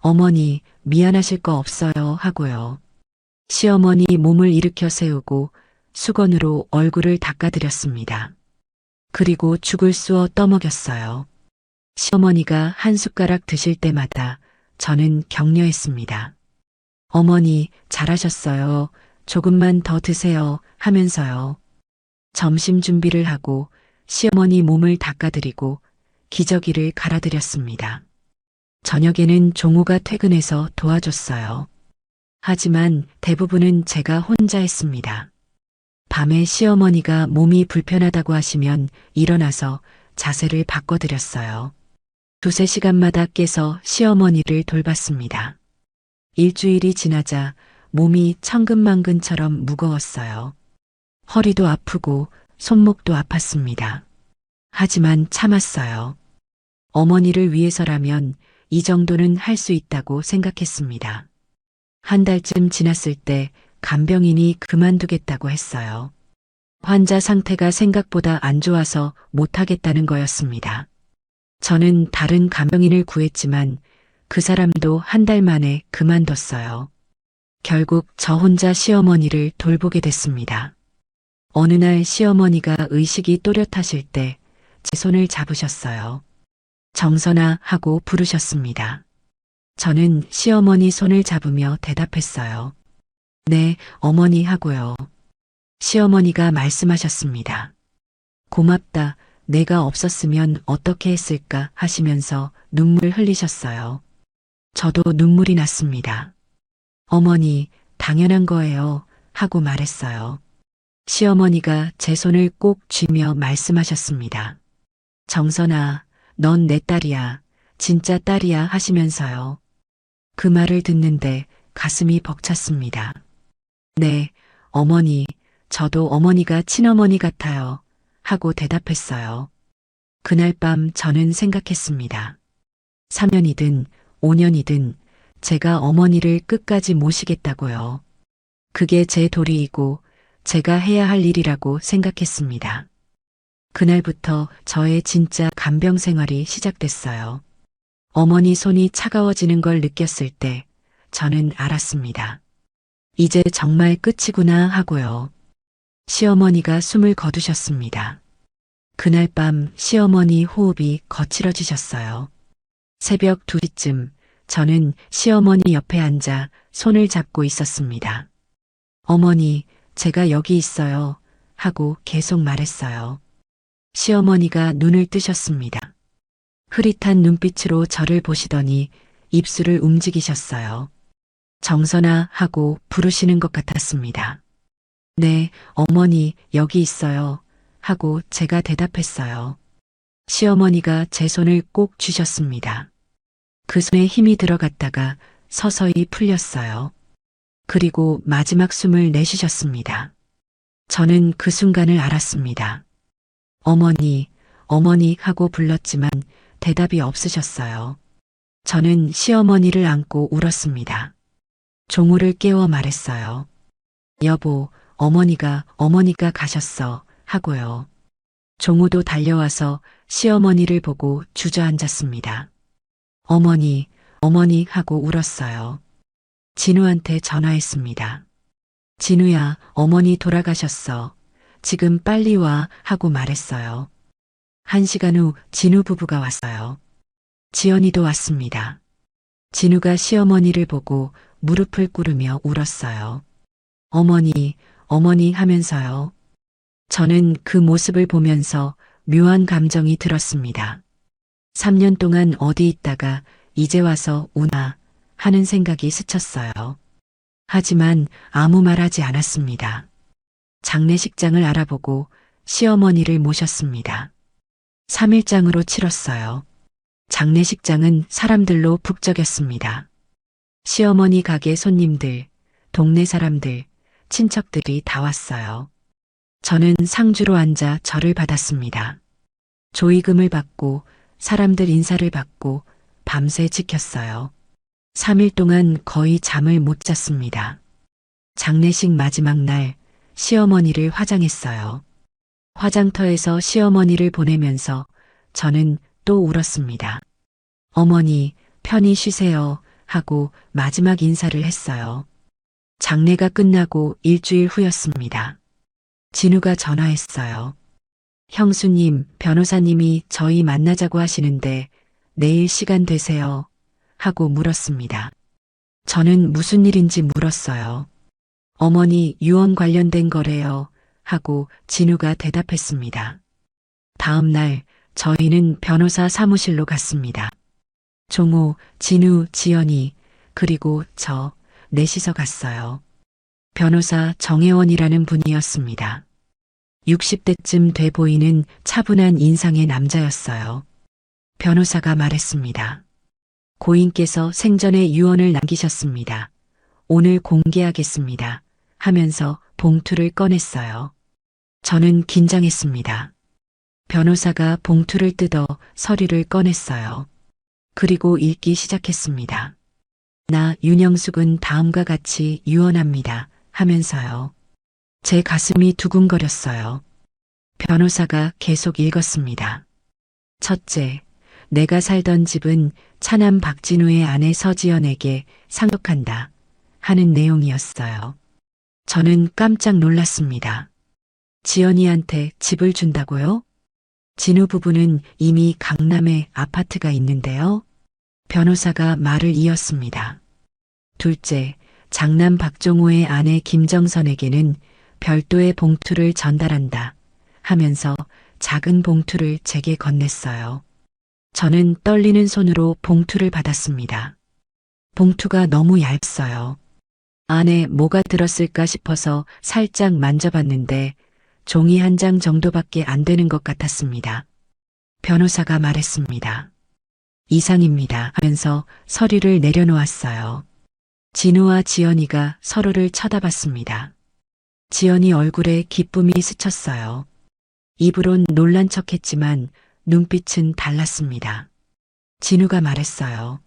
Speaker 1: 어머니, 미안하실 거 없어요 하고요. 시어머니 몸을 일으켜 세우고 수건으로 얼굴을 닦아드렸습니다. 그리고 죽을 쑤어 떠먹였어요. 시어머니가 한 숟가락 드실 때마다 저는 격려했습니다. 어머니, 잘하셨어요. 조금만 더 드세요 하면서요. 점심 준비를 하고 시어머니 몸을 닦아드리고 기저귀를 갈아드렸습니다. 저녁에는 종호가 퇴근해서 도와줬어요. 하지만 대부분은 제가 혼자 했습니다. 밤에 시어머니가 몸이 불편하다고 하시면 일어나서 자세를 바꿔드렸어요. 2~3시간마다 깨서 시어머니를 돌봤습니다. 일주일이 지나자 몸이 천근만근처럼 무거웠어요. 허리도 아프고 손목도 아팠습니다. 하지만 참았어요. 어머니를 위해서라면 이 정도는 할 수 있다고 생각했습니다. 한 달쯤 지났을 때 간병인이 그만두겠다고 했어요. 환자 상태가 생각보다 안 좋아서 못하겠다는 거였습니다. 저는 다른 간병인을 구했지만 그 사람도 한 달 만에 그만뒀어요. 결국 저 혼자 시어머니를 돌보게 됐습니다. 어느 날 시어머니가 의식이 또렷하실 때 제 손을 잡으셨어요. 정선아 하고 부르셨습니다. 저는 시어머니 손을 잡으며 대답했어요. 네, 어머니 하고요. 시어머니가 말씀하셨습니다. 고맙다. 내가 없었으면 어떻게 했을까 하시면서 눈물 흘리셨어요. 저도 눈물이 났습니다. 어머니, 당연한 거예요. 하고 말했어요. 시어머니가 제 손을 꼭 쥐며 말씀하셨습니다. 정선아, 넌 내 딸이야. 진짜 딸이야 하시면서요. 그 말을 듣는데 가슴이 벅찼습니다. 네, 어머니, 저도 어머니가 친어머니 같아요. 하고 대답했어요. 그날 밤 저는 생각했습니다. 3년이든 5년이든 제가 어머니를 끝까지 모시겠다고요. 그게 제 도리이고 제가 해야 할 일이라고 생각했습니다. 그날부터 저의 진짜 간병 생활이 시작됐어요. 어머니 손이 차가워지는 걸 느꼈을 때 저는 알았습니다. 이제 정말 끝이구나 하고요. 시어머니가 숨을 거두셨습니다. 그날 밤 시어머니 호흡이 거칠어지셨어요. 새벽 2시쯤 저는 시어머니 옆에 앉아 손을 잡고 있었습니다. 어머니, 제가 여기 있어요. 하고 계속 말했어요. 시어머니가 눈을 뜨셨습니다. 흐릿한 눈빛으로 저를 보시더니 입술을 움직이셨어요. 정선아 하고 부르시는 것 같았습니다. 네, 어머니, 여기 있어요. 하고 제가 대답했어요. 시어머니가 제 손을 꼭 쥐셨습니다. 그 손에 힘이 들어갔다가 서서히 풀렸어요. 그리고 마지막 숨을 내쉬셨습니다. 저는 그 순간을 알았습니다. 어머니, 어머니 하고 불렀지만 대답이 없으셨어요. 저는 시어머니를 안고 울었습니다. 종우를 깨워 말했어요. 여보, 어머니가 가셨어. 하고요. 종우도 달려와서 시어머니를 보고 주저앉았습니다. 어머니, 어머니 하고 울었어요. 진우한테 전화했습니다. 진우야, 어머니 돌아가셨어. 지금 빨리 와 하고 말했어요. 1시간 후 진우 부부가 왔어요. 지연이도 왔습니다. 진우가 시어머니를 보고 무릎을 꿇으며 울었어요. 어머니, 어머니 하면서요. 저는 그 모습을 보면서 묘한 감정이 들었습니다. 3년 동안 어디 있다가 이제 와서 우나 하는 생각이 스쳤어요. 하지만 아무 말 하지 않았습니다. 장례식장을 알아보고 시어머니를 모셨습니다. 3일장으로 치렀어요. 장례식장은 사람들로 북적였습니다. 시어머니 가게 손님들, 동네 사람들, 친척들이 다 왔어요. 저는 상주로 앉아 절을 받았습니다. 조의금을 받고 사람들 인사를 받고 밤새 지켰어요. 3일 동안 거의 잠을 못 잤습니다. 장례식 마지막 날 시어머니를 화장했어요. 화장터에서 시어머니를 보내면서 저는 또 울었습니다. 어머니, 편히 쉬세요. 하고 마지막 인사를 했어요. 장례가 끝나고 일주일 후였습니다. 진우가 전화했어요. 형수님, 변호사님이 저희 만나자고 하시는데 내일 시간 되세요? 하고 물었습니다. 저는 무슨 일인지 물었어요. 어머니 유언 관련된 거래요. 하고 진우가 대답했습니다. 다음 날 저희는 변호사 사무실로 갔습니다. 종호, 진우, 지연이 그리고 저 넷이서 갔어요. 변호사 정혜원이라는 분이었습니다. 60대쯤 돼 보이는 차분한 인상의 남자였어요. 변호사가 말했습니다. 고인께서 생전에 유언을 남기셨습니다. 오늘 공개하겠습니다. 하면서 봉투를 꺼냈어요. 저는 긴장했습니다. 변호사가 봉투를 뜯어 서류를 꺼냈어요. 그리고 읽기 시작했습니다. 나 윤영숙은 다음과 같이 유언합니다. 하면서요. 제 가슴이 두근거렸어요. 변호사가 계속 읽었습니다. 첫째, 내가 살던 집은 차남 박진우의 아내 서지연에게 상속한다. 하는 내용이었어요. 저는 깜짝 놀랐습니다. 지연이한테 집을 준다고요? 진우 부부는 이미 강남에 아파트가 있는데요. 변호사가 말을 이었습니다. 둘째, 장남 박종호의 아내 김정선에게는 별도의 봉투를 전달한다 하면서 작은 봉투를 제게 건넸어요. 저는 떨리는 손으로 봉투를 받았습니다. 봉투가 너무 얇았어요. 안에 뭐가 들었을까 싶어서 살짝 만져봤는데 종이 한 장 정도밖에 안 되는 것 같았습니다. 변호사가 말했습니다. 이상입니다 하면서 서류를 내려놓았어요. 진우와 지연이가 서로를 쳐다봤습니다. 지연이 얼굴에 기쁨이 스쳤어요. 입으론 놀란 척했지만 눈빛은 달랐습니다. 진우가 말했어요.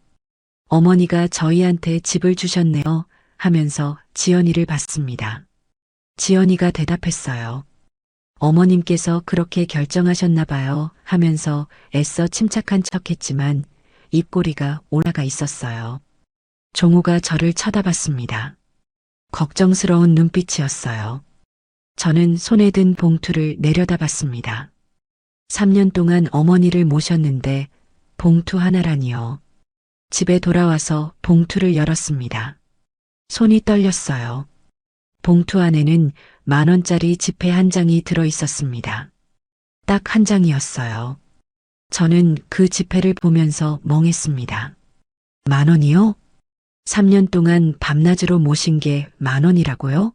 Speaker 1: 어머니가 저희한테 집을 주셨네요 하면서 지연이를 봤습니다. 지연이가 대답했어요. 어머님께서 그렇게 결정하셨나 봐요 하면서 애써 침착한 척했지만 입꼬리가 올라가 있었어요. 종우가 저를 쳐다봤습니다. 걱정스러운 눈빛이었어요. 저는 손에 든 봉투를 내려다봤습니다. 3년 동안 어머니를 모셨는데 봉투 하나라니요. 집에 돌아와서 봉투를 열었습니다. 손이 떨렸어요. 봉투 안에는 10,000원짜리 지폐 한 장이 들어 있었습니다. 딱 한 장이었어요. 저는 그 지폐를 보면서 멍했습니다. 10,000원이요? 3년 동안 밤낮으로 모신 게 10,000원이라고요?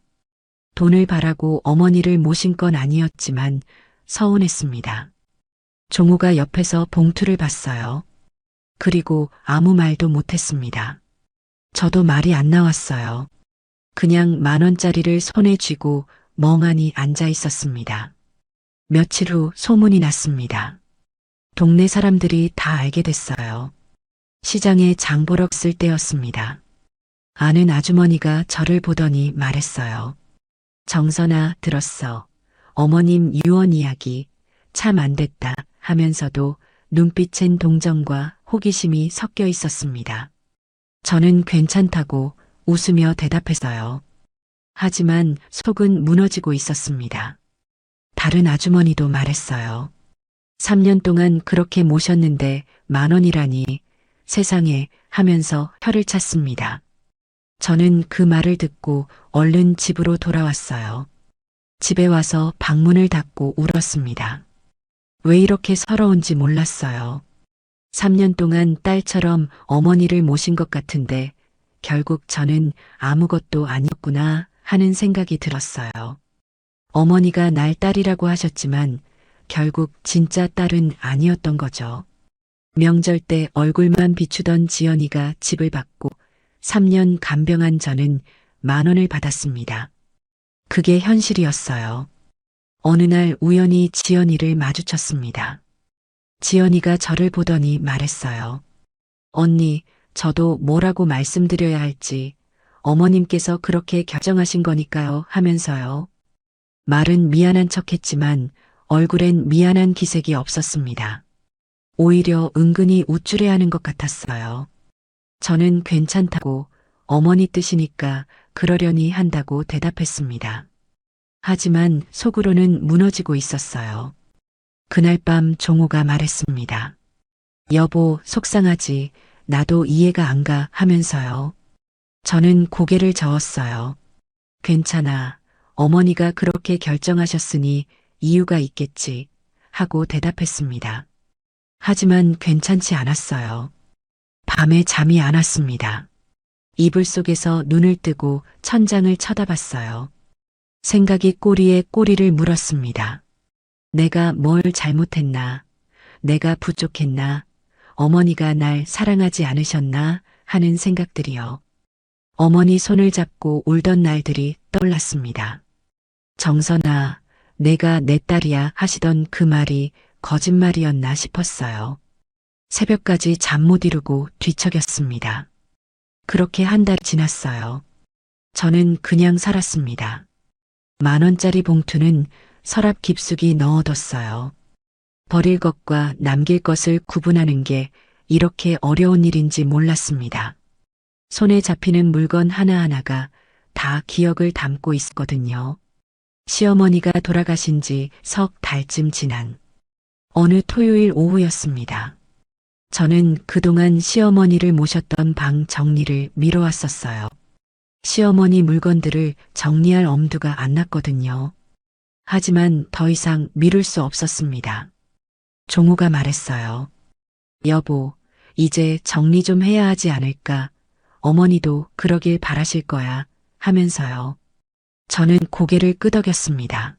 Speaker 1: 돈을 바라고 어머니를 모신 건 아니었지만 서운했습니다. 종우가 옆에서 봉투를 봤어요. 그리고 아무 말도 못했습니다. 저도 말이 안 나왔어요. 그냥 10,000원짜리를 손에 쥐고 멍하니 앉아 있었습니다. 며칠 후 소문이 났습니다. 동네 사람들이 다 알게 됐어요. 시장에 장 보러 갔을 때였습니다. 아는 아주머니가 저를 보더니 말했어요. 정선아, 들었어. 어머님 유언 이야기 참 안 됐다 하면서도 눈빛엔 동정과 호기심이 섞여 있었습니다. 저는 괜찮다고 웃으며 대답했어요. 하지만 속은 무너지고 있었습니다. 다른 아주머니도 말했어요. 3년 동안 그렇게 모셨는데 10,000원이라니 세상에 하면서 혀를 찼습니다. 저는 그 말을 듣고 얼른 집으로 돌아왔어요. 집에 와서 방문을 닫고 울었습니다. 왜 이렇게 서러운지 몰랐어요. 3년 동안 딸처럼 어머니를 모신 것 같은데 결국 저는 아무것도 아니었구나 하는 생각이 들었어요. 어머니가 날 딸이라고 하셨지만 결국 진짜 딸은 아니었던 거죠. 명절 때 얼굴만 비추던 지연이가 집을 받고 3년 간병한 저는 10,000원을 받았습니다. 그게 현실이었어요. 어느 날 우연히 지연이를 마주쳤습니다. 지연이가 저를 보더니 말했어요. 언니, 저도 뭐라고 말씀드려야 할지 어머님께서 그렇게 결정하신 거니까요 하면서요. 말은 미안한 척했지만 얼굴엔 미안한 기색이 없었습니다. 오히려 은근히 우쭐해하는 것 같았어요. 저는 괜찮다고 어머니 뜻이니까 그러려니 한다고 대답했습니다. 하지만 속으로는 무너지고 있었어요. 그날 밤 종호가 말했습니다. 여보, 속상하지. 나도 이해가 안 가 하면서요. 저는 고개를 저었어요. 괜찮아. 어머니가 그렇게 결정하셨으니 이유가 있겠지 하고 대답했습니다. 하지만 괜찮지 않았어요. 밤에 잠이 안 왔습니다. 이불 속에서 눈을 뜨고 천장을 쳐다봤어요. 생각이 꼬리에 꼬리를 물었습니다. 내가 뭘 잘못했나? 내가 부족했나? 어머니가 날 사랑하지 않으셨나? 하는 생각들이요. 어머니 손을 잡고 울던 날들이 떠올랐습니다. 정선아, 내가 내 딸이야 하시던 그 말이 거짓말이었나 싶었어요. 새벽까지 잠 못 이루고 뒤척였습니다. 그렇게 한 달 지났어요. 저는 그냥 살았습니다. 10,000원짜리 봉투는 서랍 깊숙이 넣어뒀어요. 버릴 것과 남길 것을 구분하는 게 이렇게 어려운 일인지 몰랐습니다. 손에 잡히는 물건 하나하나가 다 기억을 담고 있었거든요. 시어머니가 돌아가신 지 석 달쯤 지난 어느 토요일 오후였습니다. 저는 그동안 시어머니를 모셨던 방 정리를 미뤄왔었어요. 시어머니 물건들을 정리할 엄두가 안 났거든요. 하지만 더 이상 미룰 수 없었습니다. 종호가 말했어요. 여보, 이제 정리 좀 해야 하지 않을까? 어머니도 그러길 바라실 거야. 하면서요. 저는 고개를 끄덕였습니다.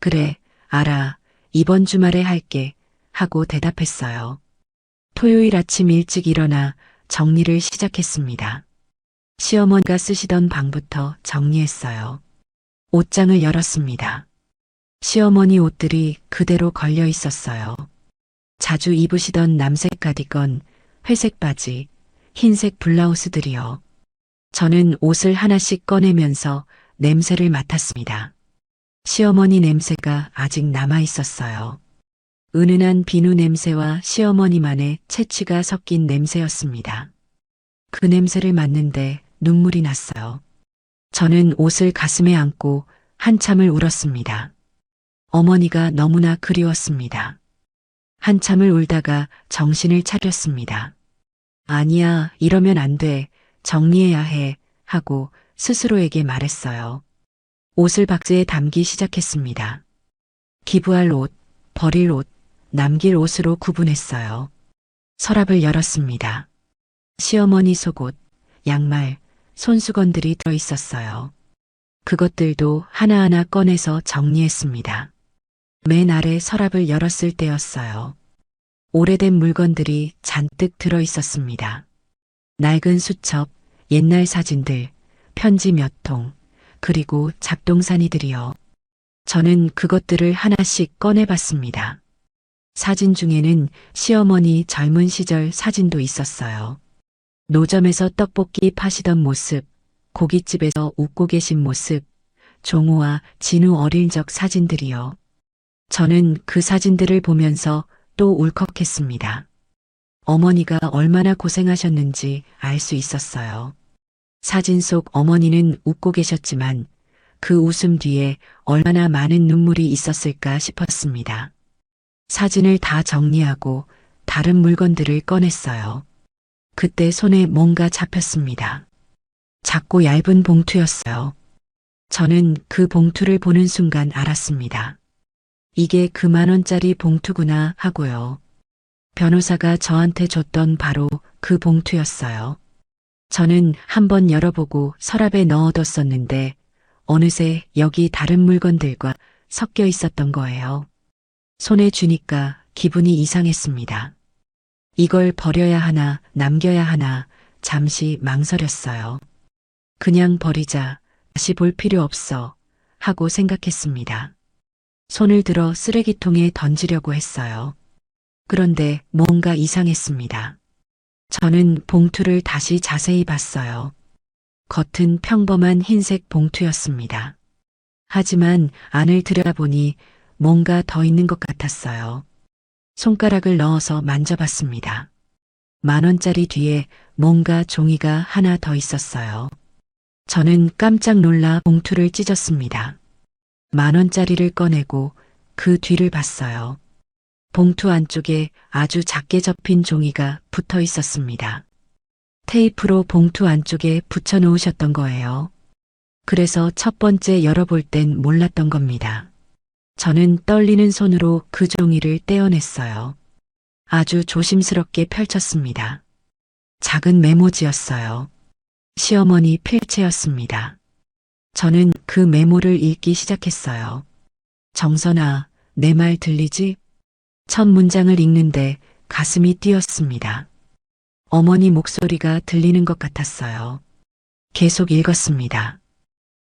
Speaker 1: 그래, 알아. 이번 주말에 할게. 하고 대답했어요. 토요일 아침 일찍 일어나 정리를 시작했습니다. 시어머니가 쓰시던 방부터 정리했어요. 옷장을 열었습니다. 시어머니 옷들이 그대로 걸려 있었어요. 자주 입으시던 남색 가디건, 회색 바지, 흰색 블라우스들이요. 저는 옷을 하나씩 꺼내면서 냄새를 맡았습니다. 시어머니 냄새가 아직 남아 있었어요. 은은한 비누 냄새와 시어머니만의 채취가 섞인 냄새였습니다. 그 냄새를 맡는데 눈물이 났어요. 저는 옷을 가슴에 안고 한참을 울었습니다. 어머니가 너무나 그리웠습니다. 한참을 울다가 정신을 차렸습니다. 아니야, 이러면 안 돼. 정리해야 해. 하고 스스로에게 말했어요. 옷을 박스에 담기 시작했습니다. 기부할 옷, 버릴 옷, 남길 옷으로 구분했어요. 서랍을 열었습니다. 시어머니 속옷, 양말, 손수건들이 들어 있었어요. 그것들도 하나하나 꺼내서 정리했습니다. 맨 아래 서랍을 열었을 때였어요. 오래된 물건들이 잔뜩 들어 있었습니다. 낡은 수첩, 옛날 사진들, 편지 몇 통, 그리고 잡동사니들이요. 저는 그것들을 하나씩 꺼내봤습니다. 사진 중에는 시어머니 젊은 시절 사진도 있었어요. 노점에서 떡볶이 파시던 모습, 고깃집에서 웃고 계신 모습, 종호와 진우 어릴 적 사진들이요. 저는 그 사진들을 보면서 또 울컥했습니다. 어머니가 얼마나 고생하셨는지 알 수 있었어요. 사진 속 어머니는 웃고 계셨지만 그 웃음 뒤에 얼마나 많은 눈물이 있었을까 싶었습니다. 사진을 다 정리하고 다른 물건들을 꺼냈어요. 그때 손에 뭔가 잡혔습니다. 작고 얇은 봉투였어요. 저는 그 봉투를 보는 순간 알았습니다. 이게 그 10,000원짜리 봉투구나 하고요. 변호사가 저한테 줬던 바로 그 봉투였어요. 저는 한번 열어보고 서랍에 넣어뒀었는데 어느새 여기 다른 물건들과 섞여 있었던 거예요. 손에 쥐니까 기분이 이상했습니다. 이걸 버려야 하나 남겨야 하나 잠시 망설였어요. 그냥 버리자, 다시 볼 필요 없어 하고 생각했습니다. 손을 들어 쓰레기통에 던지려고 했어요. 그런데 뭔가 이상했습니다. 저는 봉투를 다시 자세히 봤어요. 겉은 평범한 흰색 봉투였습니다. 하지만 안을 들여다보니 뭔가 더 있는 것 같았어요. 손가락을 넣어서 만져봤습니다. 10,000원짜리 뒤에 뭔가 종이가 하나 더 있었어요. 저는 깜짝 놀라 봉투를 찢었습니다. 10,000원짜리를 꺼내고 그 뒤를 봤어요. 봉투 안쪽에 아주 작게 접힌 종이가 붙어 있었습니다. 테이프로 봉투 안쪽에 붙여 놓으셨던 거예요. 그래서 첫 번째 열어볼 땐 몰랐던 겁니다. 저는 떨리는 손으로 그 종이를 떼어냈어요. 아주 조심스럽게 펼쳤습니다. 작은 메모지였어요. 시어머니 필체였습니다. 저는 그 메모를 읽기 시작했어요. 정선아, 내 말 들리지? 첫 문장을 읽는데 가슴이 뛰었습니다. 어머니 목소리가 들리는 것 같았어요. 계속 읽었습니다.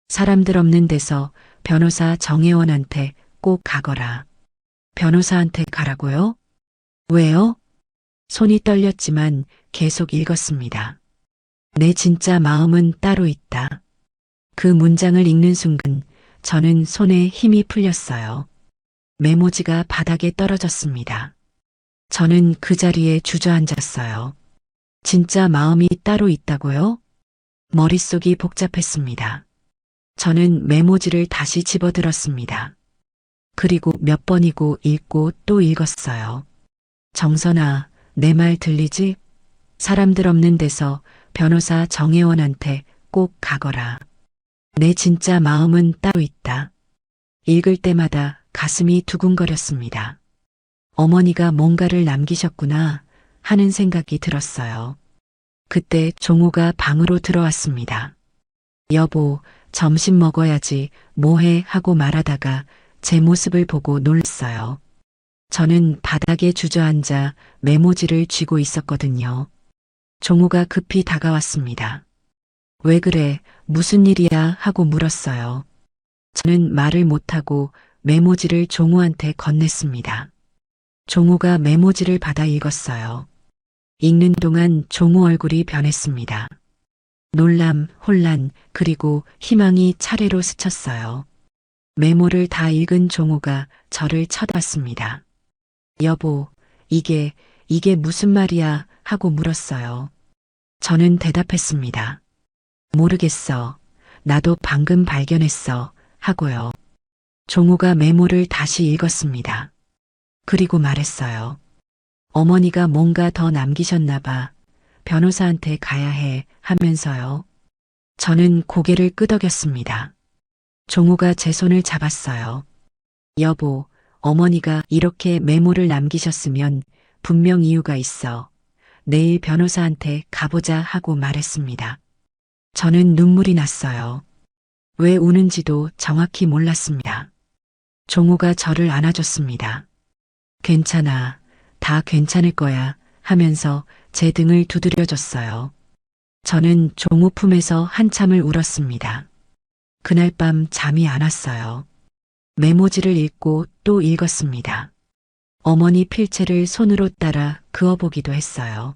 Speaker 1: 사람들 없는 데서 변호사 정혜원한테 꼭 가거라. 변호사한테 가라고요? 왜요? 손이 떨렸지만 계속 읽었습니다. 내 진짜 마음은 따로 있다. 그 문장을 읽는 순간 저는 손에 힘이 풀렸어요. 메모지가 바닥에 떨어졌습니다. 저는 그 자리에 주저앉았어요. 진짜 마음이 따로 있다고요? 머릿속이 복잡했습니다. 저는 메모지를 다시 집어들었습니다. 그리고 몇 번이고 읽고 또 읽었어요. 정선아, 내 말 들리지? 사람들 없는 데서 변호사 정혜원한테 꼭 가거라. 내 진짜 마음은 따로 있다. 읽을 때마다 가슴이 두근거렸습니다. 어머니가 뭔가를 남기셨구나 하는 생각이 들었어요. 그때 종호가 방으로 들어왔습니다. 여보, 점심 먹어야지, 뭐해 하고 말하다가 제 모습을 보고 놀랐어요. 저는 바닥에 주저앉아 메모지를 쥐고 있었거든요. 종호가 급히 다가왔습니다. 왜 그래, 무슨 일이야 하고 물었어요. 저는 말을 못하고 메모지를 종호한테 건넸습니다. 종호가 메모지를 받아 읽었어요. 읽는 동안 종호 얼굴이 변했습니다. 놀람, 혼란, 그리고 희망이 차례로 스쳤어요. 메모를 다 읽은 종호가 저를 쳐다봤습니다. 여보, 이게 무슨 말이야 하고 물었어요. 저는 대답했습니다. 모르겠어. 나도 방금 발견했어 하고요. 종호가 메모를 다시 읽었습니다. 그리고 말했어요. 어머니가 뭔가 더 남기셨나 봐. 변호사한테 가야 해 하면서요. 저는 고개를 끄덕였습니다. 종호가 제 손을 잡았어요. 여보, 어머니가 이렇게 메모를 남기셨으면 분명 이유가 있어. 내일 변호사한테 가보자 하고 말했습니다. 저는 눈물이 났어요. 왜 우는지도 정확히 몰랐습니다. 종호가 저를 안아줬습니다. 괜찮아, 다 괜찮을 거야 하면서 제 등을 두드려줬어요. 저는 종호 품에서 한참을 울었습니다. 그날 밤 잠이 안 왔어요. 메모지를 읽고 또 읽었습니다. 어머니 필체를 손으로 따라 그어보기도 했어요.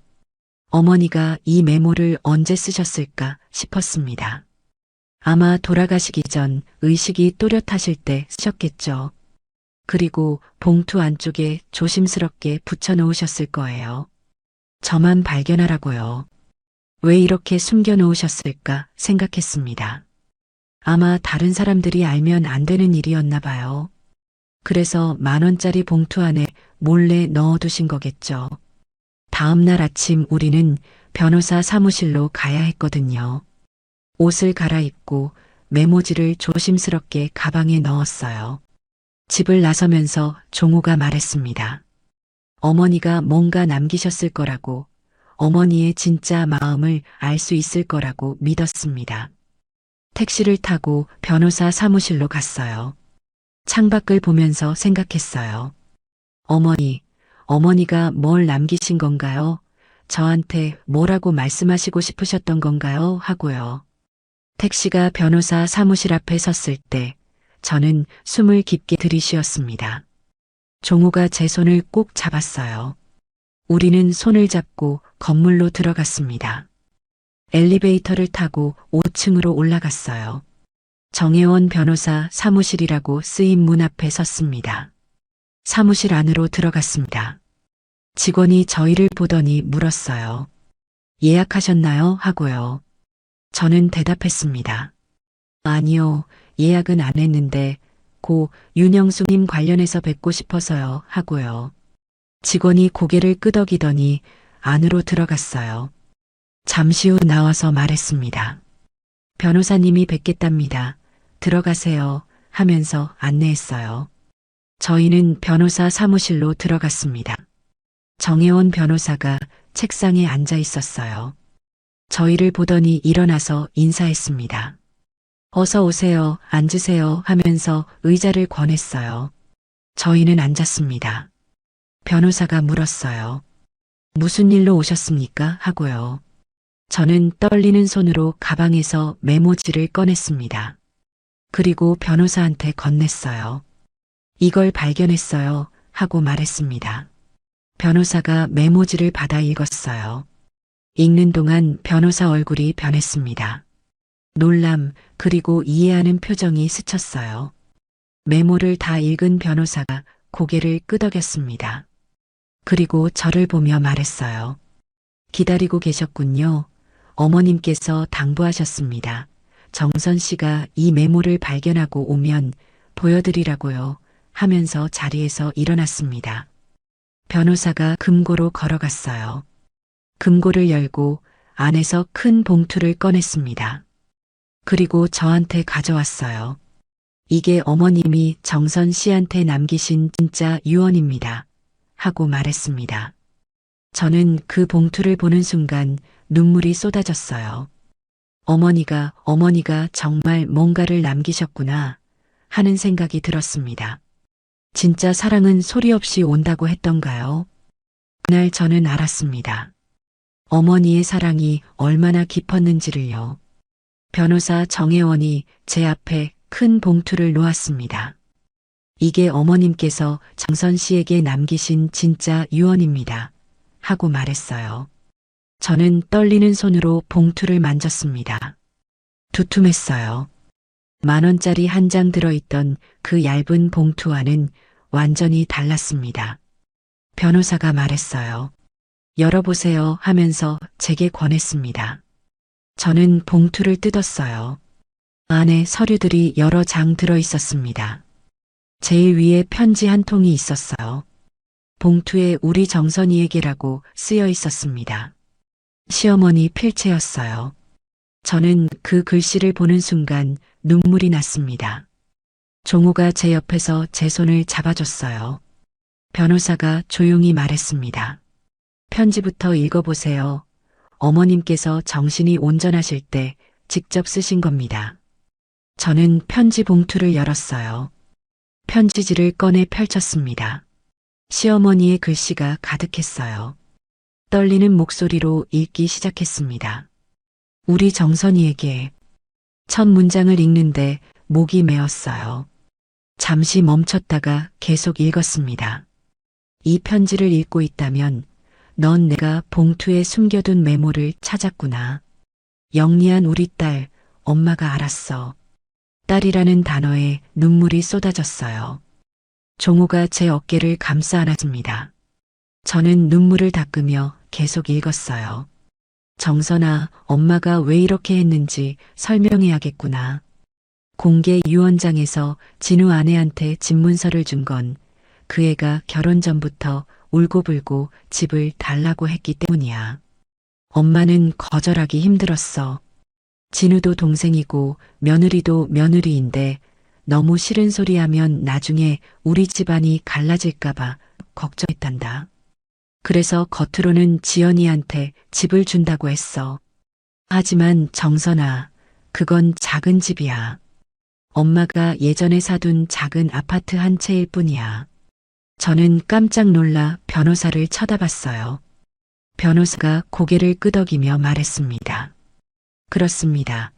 Speaker 1: 어머니가 이 메모를 언제 쓰셨을까 싶었습니다. 아마 돌아가시기 전 의식이 또렷하실 때 쓰셨겠죠. 그리고 봉투 안쪽에 조심스럽게 붙여놓으셨을 거예요. 저만 발견하라고요. 왜 이렇게 숨겨놓으셨을까 생각했습니다. 아마 다른 사람들이 알면 안 되는 일이었나 봐요. 그래서 10,000원짜리 봉투 안에 몰래 넣어두신 거겠죠. 다음 날 아침 우리는 변호사 사무실로 가야 했거든요. 옷을 갈아입고 메모지를 조심스럽게 가방에 넣었어요. 집을 나서면서 종호가 말했습니다. 어머니가 뭔가 남기셨을 거라고, 어머니의 진짜 마음을 알 수 있을 거라고 믿었습니다. 택시를 타고 변호사 사무실로 갔어요. 창밖을 보면서 생각했어요. 어머니가 뭘 남기신 건가요? 저한테 뭐라고 말씀하시고 싶으셨던 건가요? 하고요. 택시가 변호사 사무실 앞에 섰을 때 저는 숨을 깊게 들이쉬었습니다. 종호가 제 손을 꼭 잡았어요. 우리는 손을 잡고 건물로 들어갔습니다. 엘리베이터를 타고 5층으로 올라갔어요. 정혜원 변호사 사무실이라고 쓰인 문 앞에 섰습니다. 사무실 안으로 들어갔습니다. 직원이 저희를 보더니 물었어요. 예약하셨나요? 하고요. 저는 대답했습니다. 아니요, 예약은 안 했는데 고 윤영숙님 관련해서 뵙고 싶어서요 하고요. 직원이 고개를 끄덕이더니 안으로 들어갔어요. 잠시 후 나와서 말했습니다. 변호사님이 뵙겠답니다. 들어가세요 하면서 안내했어요. 저희는 변호사 사무실로 들어갔습니다. 정혜원 변호사가 책상에 앉아 있었어요. 저희를 보더니 일어나서 인사했습니다. 어서 오세요, 앉으세요 하면서 의자를 권했어요. 저희는 앉았습니다. 변호사가 물었어요. 무슨 일로 오셨습니까? 하고요. 저는 떨리는 손으로 가방에서 메모지를 꺼냈습니다. 그리고 변호사한테 건넸어요. 이걸 발견했어요 하고 말했습니다. 변호사가 메모지를 받아 읽었어요. 읽는 동안 변호사 얼굴이 변했습니다. 놀람 그리고 이해하는 표정이 스쳤어요. 메모를 다 읽은 변호사가 고개를 끄덕였습니다. 그리고 저를 보며 말했어요. 기다리고 계셨군요. 어머님께서 당부하셨습니다. 정선 씨가 이 메모를 발견하고 오면 보여드리라고요 하면서 자리에서 일어났습니다. 변호사가 금고로 걸어갔어요. 금고를 열고 안에서 큰 봉투를 꺼냈습니다. 그리고 저한테 가져왔어요. 이게 어머님이 정선 씨한테 남기신 진짜 유언입니다. 하고 말했습니다. 저는 그 봉투를 보는 순간 눈물이 쏟아졌어요. 어머니가 정말 뭔가를 남기셨구나 하는 생각이 들었습니다. 진짜 사랑은 소리 없이 온다고 했던가요? 그날 저는 알았습니다. 어머니의 사랑이 얼마나 깊었는지를요. 변호사 정혜원이 제 앞에 큰 봉투를 놓았습니다. 이게 어머님께서 정선 씨에게 남기신 진짜 유언입니다. 하고 말했어요. 저는 떨리는 손으로 봉투를 만졌습니다. 두툼했어요. 10,000원짜리 한 장 들어있던 그 얇은 봉투와는 완전히 달랐습니다. 변호사가 말했어요. 열어보세요 하면서 제게 권했습니다. 저는 봉투를 뜯었어요. 안에 서류들이 여러 장 들어있었습니다. 제일 위에 편지 한 통이 있었어요. 봉투에 우리 정선이에게라고 쓰여 있었습니다. 시어머니 필체였어요. 저는 그 글씨를 보는 순간 눈물이 났습니다. 종호가 제 옆에서 제 손을 잡아줬어요. 변호사가 조용히 말했습니다. 편지부터 읽어보세요. 어머님께서 정신이 온전하실 때 직접 쓰신 겁니다. 저는 편지 봉투를 열었어요. 편지지를 꺼내 펼쳤습니다. 시어머니의 글씨가 가득했어요. 떨리는 목소리로 읽기 시작했습니다. 우리 정선이에게. 첫 문장을 읽는데 목이 메었어요. 잠시 멈췄다가 계속 읽었습니다. 이 편지를 읽고 있다면 넌 내가 봉투에 숨겨둔 메모를 찾았구나. 영리한 우리 딸, 엄마가 알았어. 딸이라는 단어에 눈물이 쏟아졌어요. 종호가 제 어깨를 감싸 안았습니다. 저는 눈물을 닦으며 계속 읽었어요. 정선아, 엄마가 왜 이렇게 했는지 설명해야겠구나. 공개 유언장에서 진우 아내한테 집문서를 준 건 그 애가 결혼 전부터 울고불고 집을 달라고 했기 때문이야. 엄마는 거절하기 힘들었어. 진우도 동생이고 며느리도 며느리인데 너무 싫은 소리 하면 나중에 우리 집안이 갈라질까봐 걱정했단다. 그래서 겉으로는 지연이한테 집을 준다고 했어. 하지만 정선아, 그건 작은 집이야. 엄마가 예전에 사둔 작은 아파트 한 채일 뿐이야. 저는 깜짝 놀라 변호사를 쳐다봤어요. 변호사가 고개를 끄덕이며 말했습니다. 그렇습니다.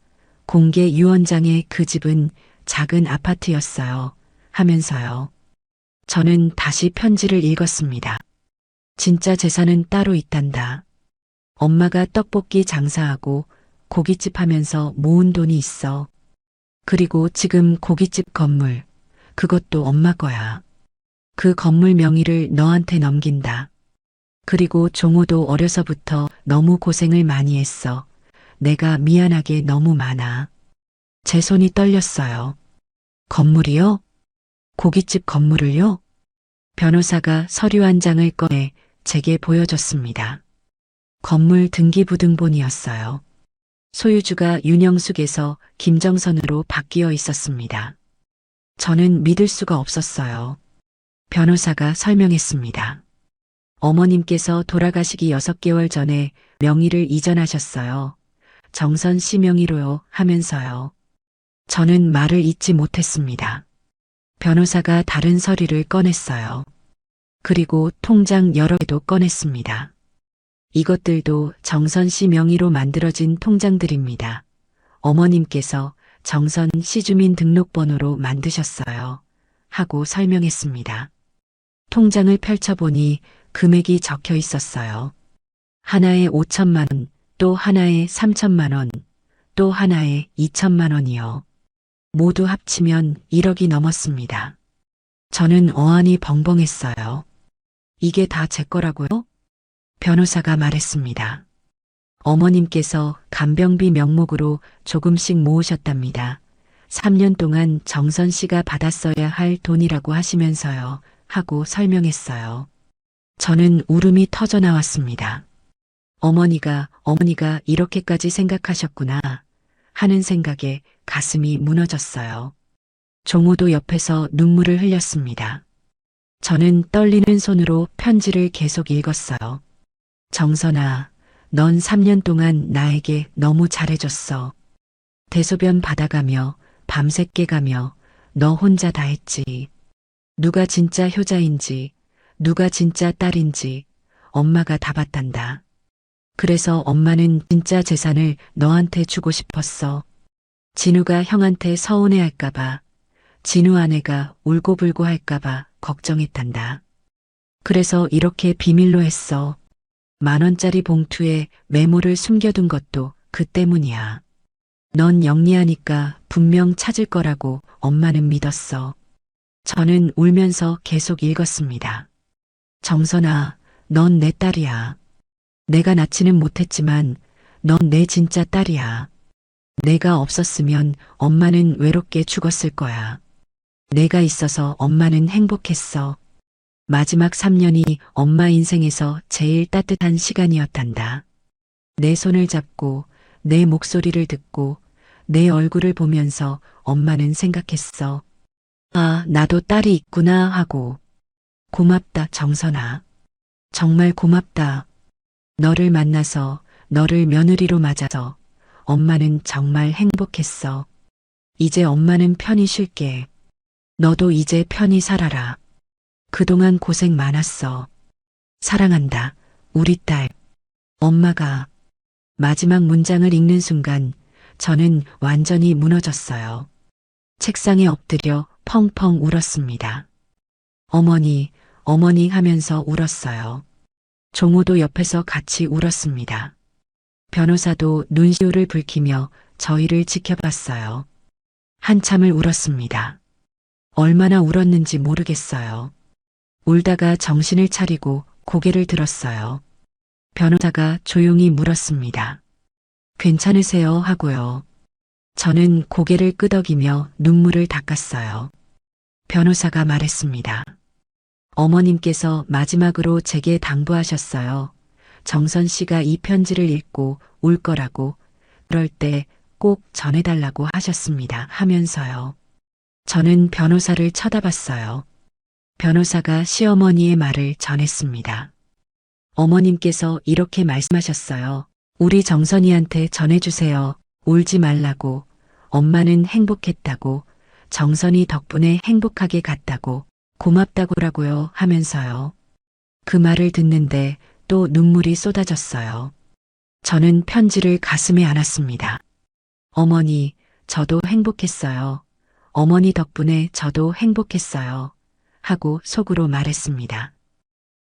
Speaker 1: 공개 유언장의 그 집은 작은 아파트였어요. 하면서요. 저는 다시 편지를 읽었습니다. 진짜 재산은 따로 있단다. 엄마가 떡볶이 장사하고 고깃집 하면서 모은 돈이 있어. 그리고 지금 고깃집 건물, 그것도 엄마 거야. 그 건물 명의를 너한테 넘긴다. 그리고 종호도 어려서부터 너무 고생을 많이 했어. 내가 미안하게 너무 많아. 제 손이 떨렸어요. 건물이요? 고깃집 건물을요? 변호사가 서류 한 장을 꺼내 제게 보여줬습니다. 건물 등기부등본이었어요. 소유주가 윤영숙에서 김정선으로 바뀌어 있었습니다. 저는 믿을 수가 없었어요. 변호사가 설명했습니다. 어머님께서 돌아가시기 6개월 전에 명의를 이전하셨어요. 정선 씨 명의로요 하면서요. 저는 말을 잇지 못했습니다. 변호사가 다른 서류를 꺼냈어요. 그리고 통장 여러 개도 꺼냈습니다. 이것들도 정선 씨 명의로 만들어진 통장들입니다. 어머님께서 정선 씨 주민등록번호로 만드셨어요. 하고 설명했습니다. 통장을 펼쳐보니 금액이 적혀 있었어요. 하나에 5천만 원, 또 하나에 3천만 원, 또 하나에 2천만 원이요. 모두 합치면 1억이 넘었습니다. 저는 어안이 벙벙했어요. 이게 다 제 거라고요? 변호사가 말했습니다. 어머님께서 간병비 명목으로 조금씩 모으셨답니다. 3년 동안 정선 씨가 받았어야 할 돈이라고 하시면서요. 하고 설명했어요. 저는 울음이 터져 나왔습니다. 어머니가 이렇게까지 생각하셨구나 하는 생각에 가슴이 무너졌어요. 종호도 옆에서 눈물을 흘렸습니다. 저는 떨리는 손으로 편지를 계속 읽었어요. 정선아, 넌 3년 동안 나에게 너무 잘해줬어. 대소변 받아가며 밤새 깨가며 너 혼자 다 했지. 누가 진짜 효자인지, 누가 진짜 딸인지 엄마가 다 봤단다. 그래서 엄마는 진짜 재산을 너한테 주고 싶었어. 진우가 형한테 서운해할까봐, 진우 아내가 울고불고 할까봐 걱정했단다. 그래서 이렇게 비밀로 했어. 10,000원짜리 봉투에 메모를 숨겨둔 것도 그 때문이야. 넌 영리하니까 분명 찾을 거라고 엄마는 믿었어. 저는 울면서 계속 읽었습니다. 정선아, 넌 내 딸이야. 내가 낳지는 못했지만 넌 내 진짜 딸이야. 내가 없었으면 엄마는 외롭게 죽었을 거야. 내가 있어서 엄마는 행복했어. 마지막 3년이 엄마 인생에서 제일 따뜻한 시간이었단다. 내 손을 잡고 내 목소리를 듣고 내 얼굴을 보면서 엄마는 생각했어. 아, 나도 딸이 있구나 하고. 고맙다, 정선아. 정말 고맙다. 너를 만나서, 너를 며느리로 맞아서 엄마는 정말 행복했어. 이제 엄마는 편히 쉴게. 너도 이제 편히 살아라. 그동안 고생 많았어. 사랑한다, 우리 딸. 엄마가 마지막 문장을 읽는 순간 저는 완전히 무너졌어요. 책상에 엎드려 펑펑 울었습니다. 어머니, 어머니 하면서 울었어요. 종호도 옆에서 같이 울었습니다. 변호사도 눈시울을 붉히며 저희를 지켜봤어요. 한참을 울었습니다. 얼마나 울었는지 모르겠어요. 울다가 정신을 차리고 고개를 들었어요. 변호사가 조용히 물었습니다. 괜찮으세요? 하고요. 저는 고개를 끄덕이며 눈물을 닦았어요. 변호사가 말했습니다. 어머님께서 마지막으로 제게 당부하셨어요. 정선 씨가 이 편지를 읽고 울 거라고, 그럴 때 꼭 전해달라고 하셨습니다. 하면서요. 저는 변호사를 쳐다봤어요. 변호사가 시어머니의 말을 전했습니다. 어머님께서 이렇게 말씀하셨어요. 우리 정선이한테 전해주세요. 울지 말라고. 엄마는 행복했다고. 정선이 덕분에 행복하게 갔다고. 고맙다고라고요 하면서요. 그 말을 듣는데 또 눈물이 쏟아졌어요. 저는 편지를 가슴에 안았습니다. 어머니, 저도 행복했어요. 어머니 덕분에 저도 행복했어요. 하고 속으로 말했습니다.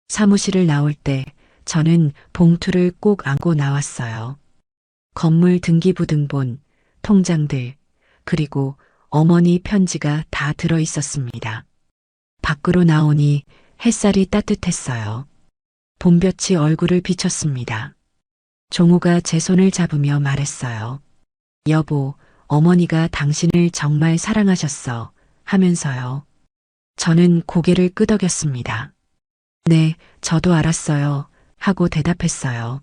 Speaker 1: 사무실을 나올 때 저는 봉투를 꼭 안고 나왔어요. 건물 등기부등본, 통장들, 그리고 어머니 편지가 다 들어 있었습니다. 밖으로 나오니 햇살이 따뜻했어요. 봄볕이 얼굴을 비쳤습니다. 종호가 제 손을 잡으며 말했어요. 여보, 어머니가 당신을 정말 사랑하셨어. 하면서요. 저는 고개를 끄덕였습니다. 네, 저도 알았어요. 하고 대답했어요.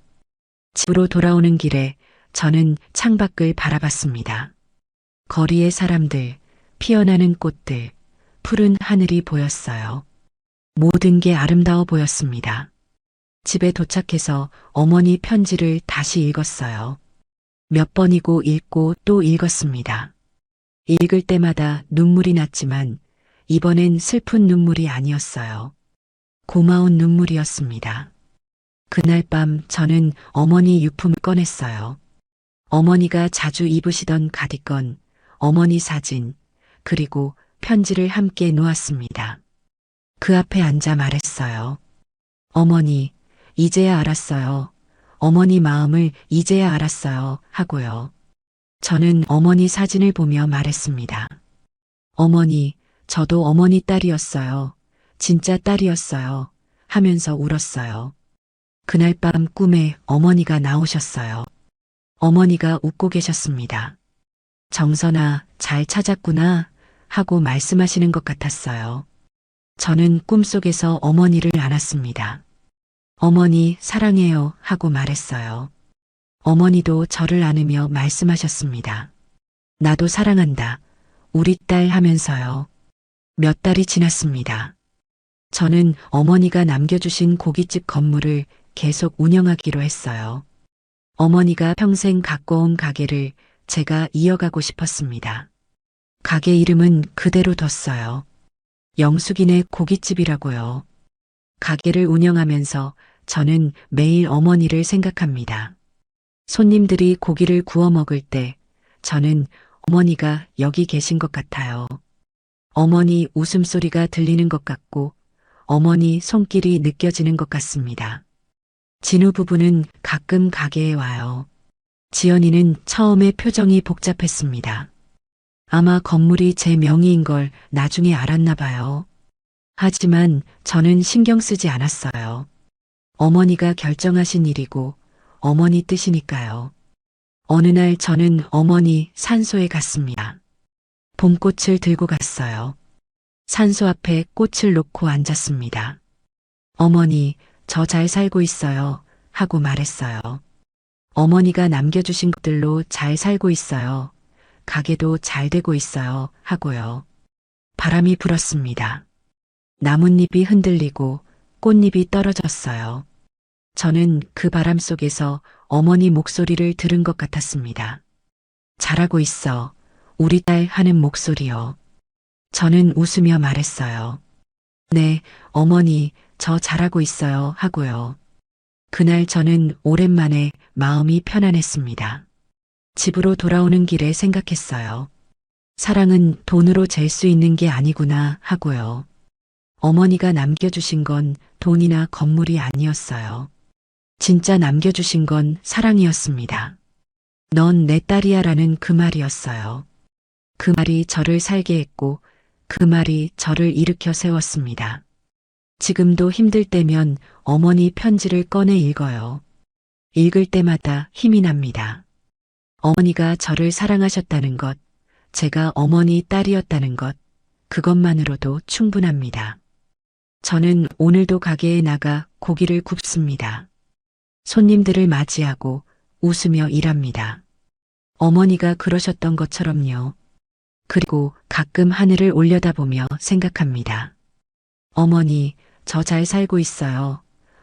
Speaker 1: 집으로 돌아오는 길에 저는 창밖을 바라봤습니다. 거리의 사람들, 피어나는 꽃들, 푸른 하늘이 보였어요. 모든 게 아름다워 보였습니다. 집에 도착해서 어머니 편지를 다시 읽었어요. 몇 번이고 읽고 또 읽었습니다. 읽을 때마다 눈물이 났지만 이번엔 슬픈 눈물이 아니었어요. 고마운 눈물이었습니다. 그날 밤 저는 어머니 유품을 꺼냈어요. 어머니가 자주 입으시던 가디건, 어머니 사진, 그리고 편지를 함께 놓았습니다. 그 앞에 앉아 말했어요. 어머니, 이제야 알았어요. 어머니 마음을 이제야 알았어요. 하고요. 저는 어머니 사진을 보며 말했습니다. 어머니, 저도 어머니 딸이었어요. 진짜 딸이었어요. 하면서 울었어요. 그날 밤 꿈에 어머니가 나오셨어요. 어머니가 웃고 계셨습니다. 정선아, 잘 찾았구나. 하고 말씀하시는 것 같았어요. 저는 꿈속에서 어머니를 안았습니다. 어머니 사랑해요 하고 말했어요. 어머니도 저를 안으며 말씀하셨습니다. 나도 사랑한다. 우리 딸 하면서요. 몇 달이 지났습니다. 저는 어머니가 남겨주신 고깃집 건물을 계속 운영하기로 했어요. 어머니가 평생 갖고 온 가게를 제가 이어가고 싶었습니다. 가게 이름은 그대로 뒀어요. 영숙이네 고깃집이라고요. 가게를 운영하면서 저는 매일 어머니를 생각합니다. 손님들이 고기를 구워 먹을 때 저는 어머니가 여기 계신 것 같아요. 어머니 웃음소리가 들리는 것 같고 어머니 손길이 느껴지는 것 같습니다. 진우 부부는 가끔 가게에 와요. 지연이는 처음에 표정이 복잡했습니다. 아마 건물이 제 명의인 걸 나중에 알았나 봐요. 하지만 저는 신경 쓰지 않았어요. 어머니가 결정하신 일이고 어머니 뜻이니까요. 어느 날 저는 어머니 산소에 갔습니다. 봄꽃을 들고 갔어요. 산소 앞에 꽃을 놓고 앉았습니다. 어머니, 저 잘 살고 있어요. 하고 말했어요. 어머니가 남겨주신 것들로 잘 살고 있어요. 가게도 잘 되고 있어요. 하고요. 바람이 불었습니다. 나뭇잎이 흔들리고 꽃잎이 떨어졌어요. 저는 그 바람 속에서 어머니 목소리를 들은 것 같았습니다. 잘하고 있어. 우리 딸 하는 목소리요. 저는 웃으며 말했어요. 네, 어머니, 저 잘하고 있어요. 하고요. 그날 저는 오랜만에 마음이 편안했습니다. 집으로 돌아오는 길에 생각했어요. 사랑은 돈으로 잴 수 있는 게 아니구나 하고요. 어머니가 남겨주신 건 돈이나 건물이 아니었어요. 진짜 남겨주신 건 사랑이었습니다. 넌 내 딸이야 라는 그 말이었어요. 그 말이 저를 살게 했고 그 말이 저를 일으켜 세웠습니다. 지금도 힘들 때면 어머니 편지를 꺼내 읽어요. 읽을 때마다 힘이 납니다. 어머니가 저를 사랑하셨다는 것, 제가 어머니 딸이었다는 것, 그것만으로도 충분합니다. 저는 오늘도 가게에 나가 고기를 굽습니다. 손님들을 맞이하고 웃으며 일합니다. 어머니가 그러셨던 것처럼요. 그리고 가끔 하늘을 올려다보며 생각합니다. 어머니, 저 잘 살고 있어요.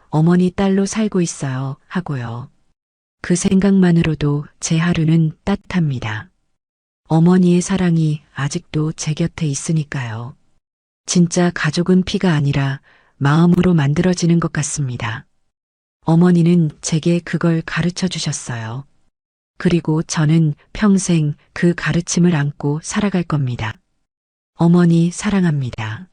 Speaker 1: 어머니 딸로 살고 있어요. 하고요. 그 생각만으로도 제 하루는 따뜻합니다. 어머니의 사랑이 아직도 제 곁에 있으니까요. 진짜 가족은 피가 아니라 마음으로 만들어지는 것 같습니다. 어머니는 제게 그걸 가르쳐 주셨어요. 그리고 저는 평생 그 가르침을 안고 살아갈 겁니다. 어머니 사랑합니다.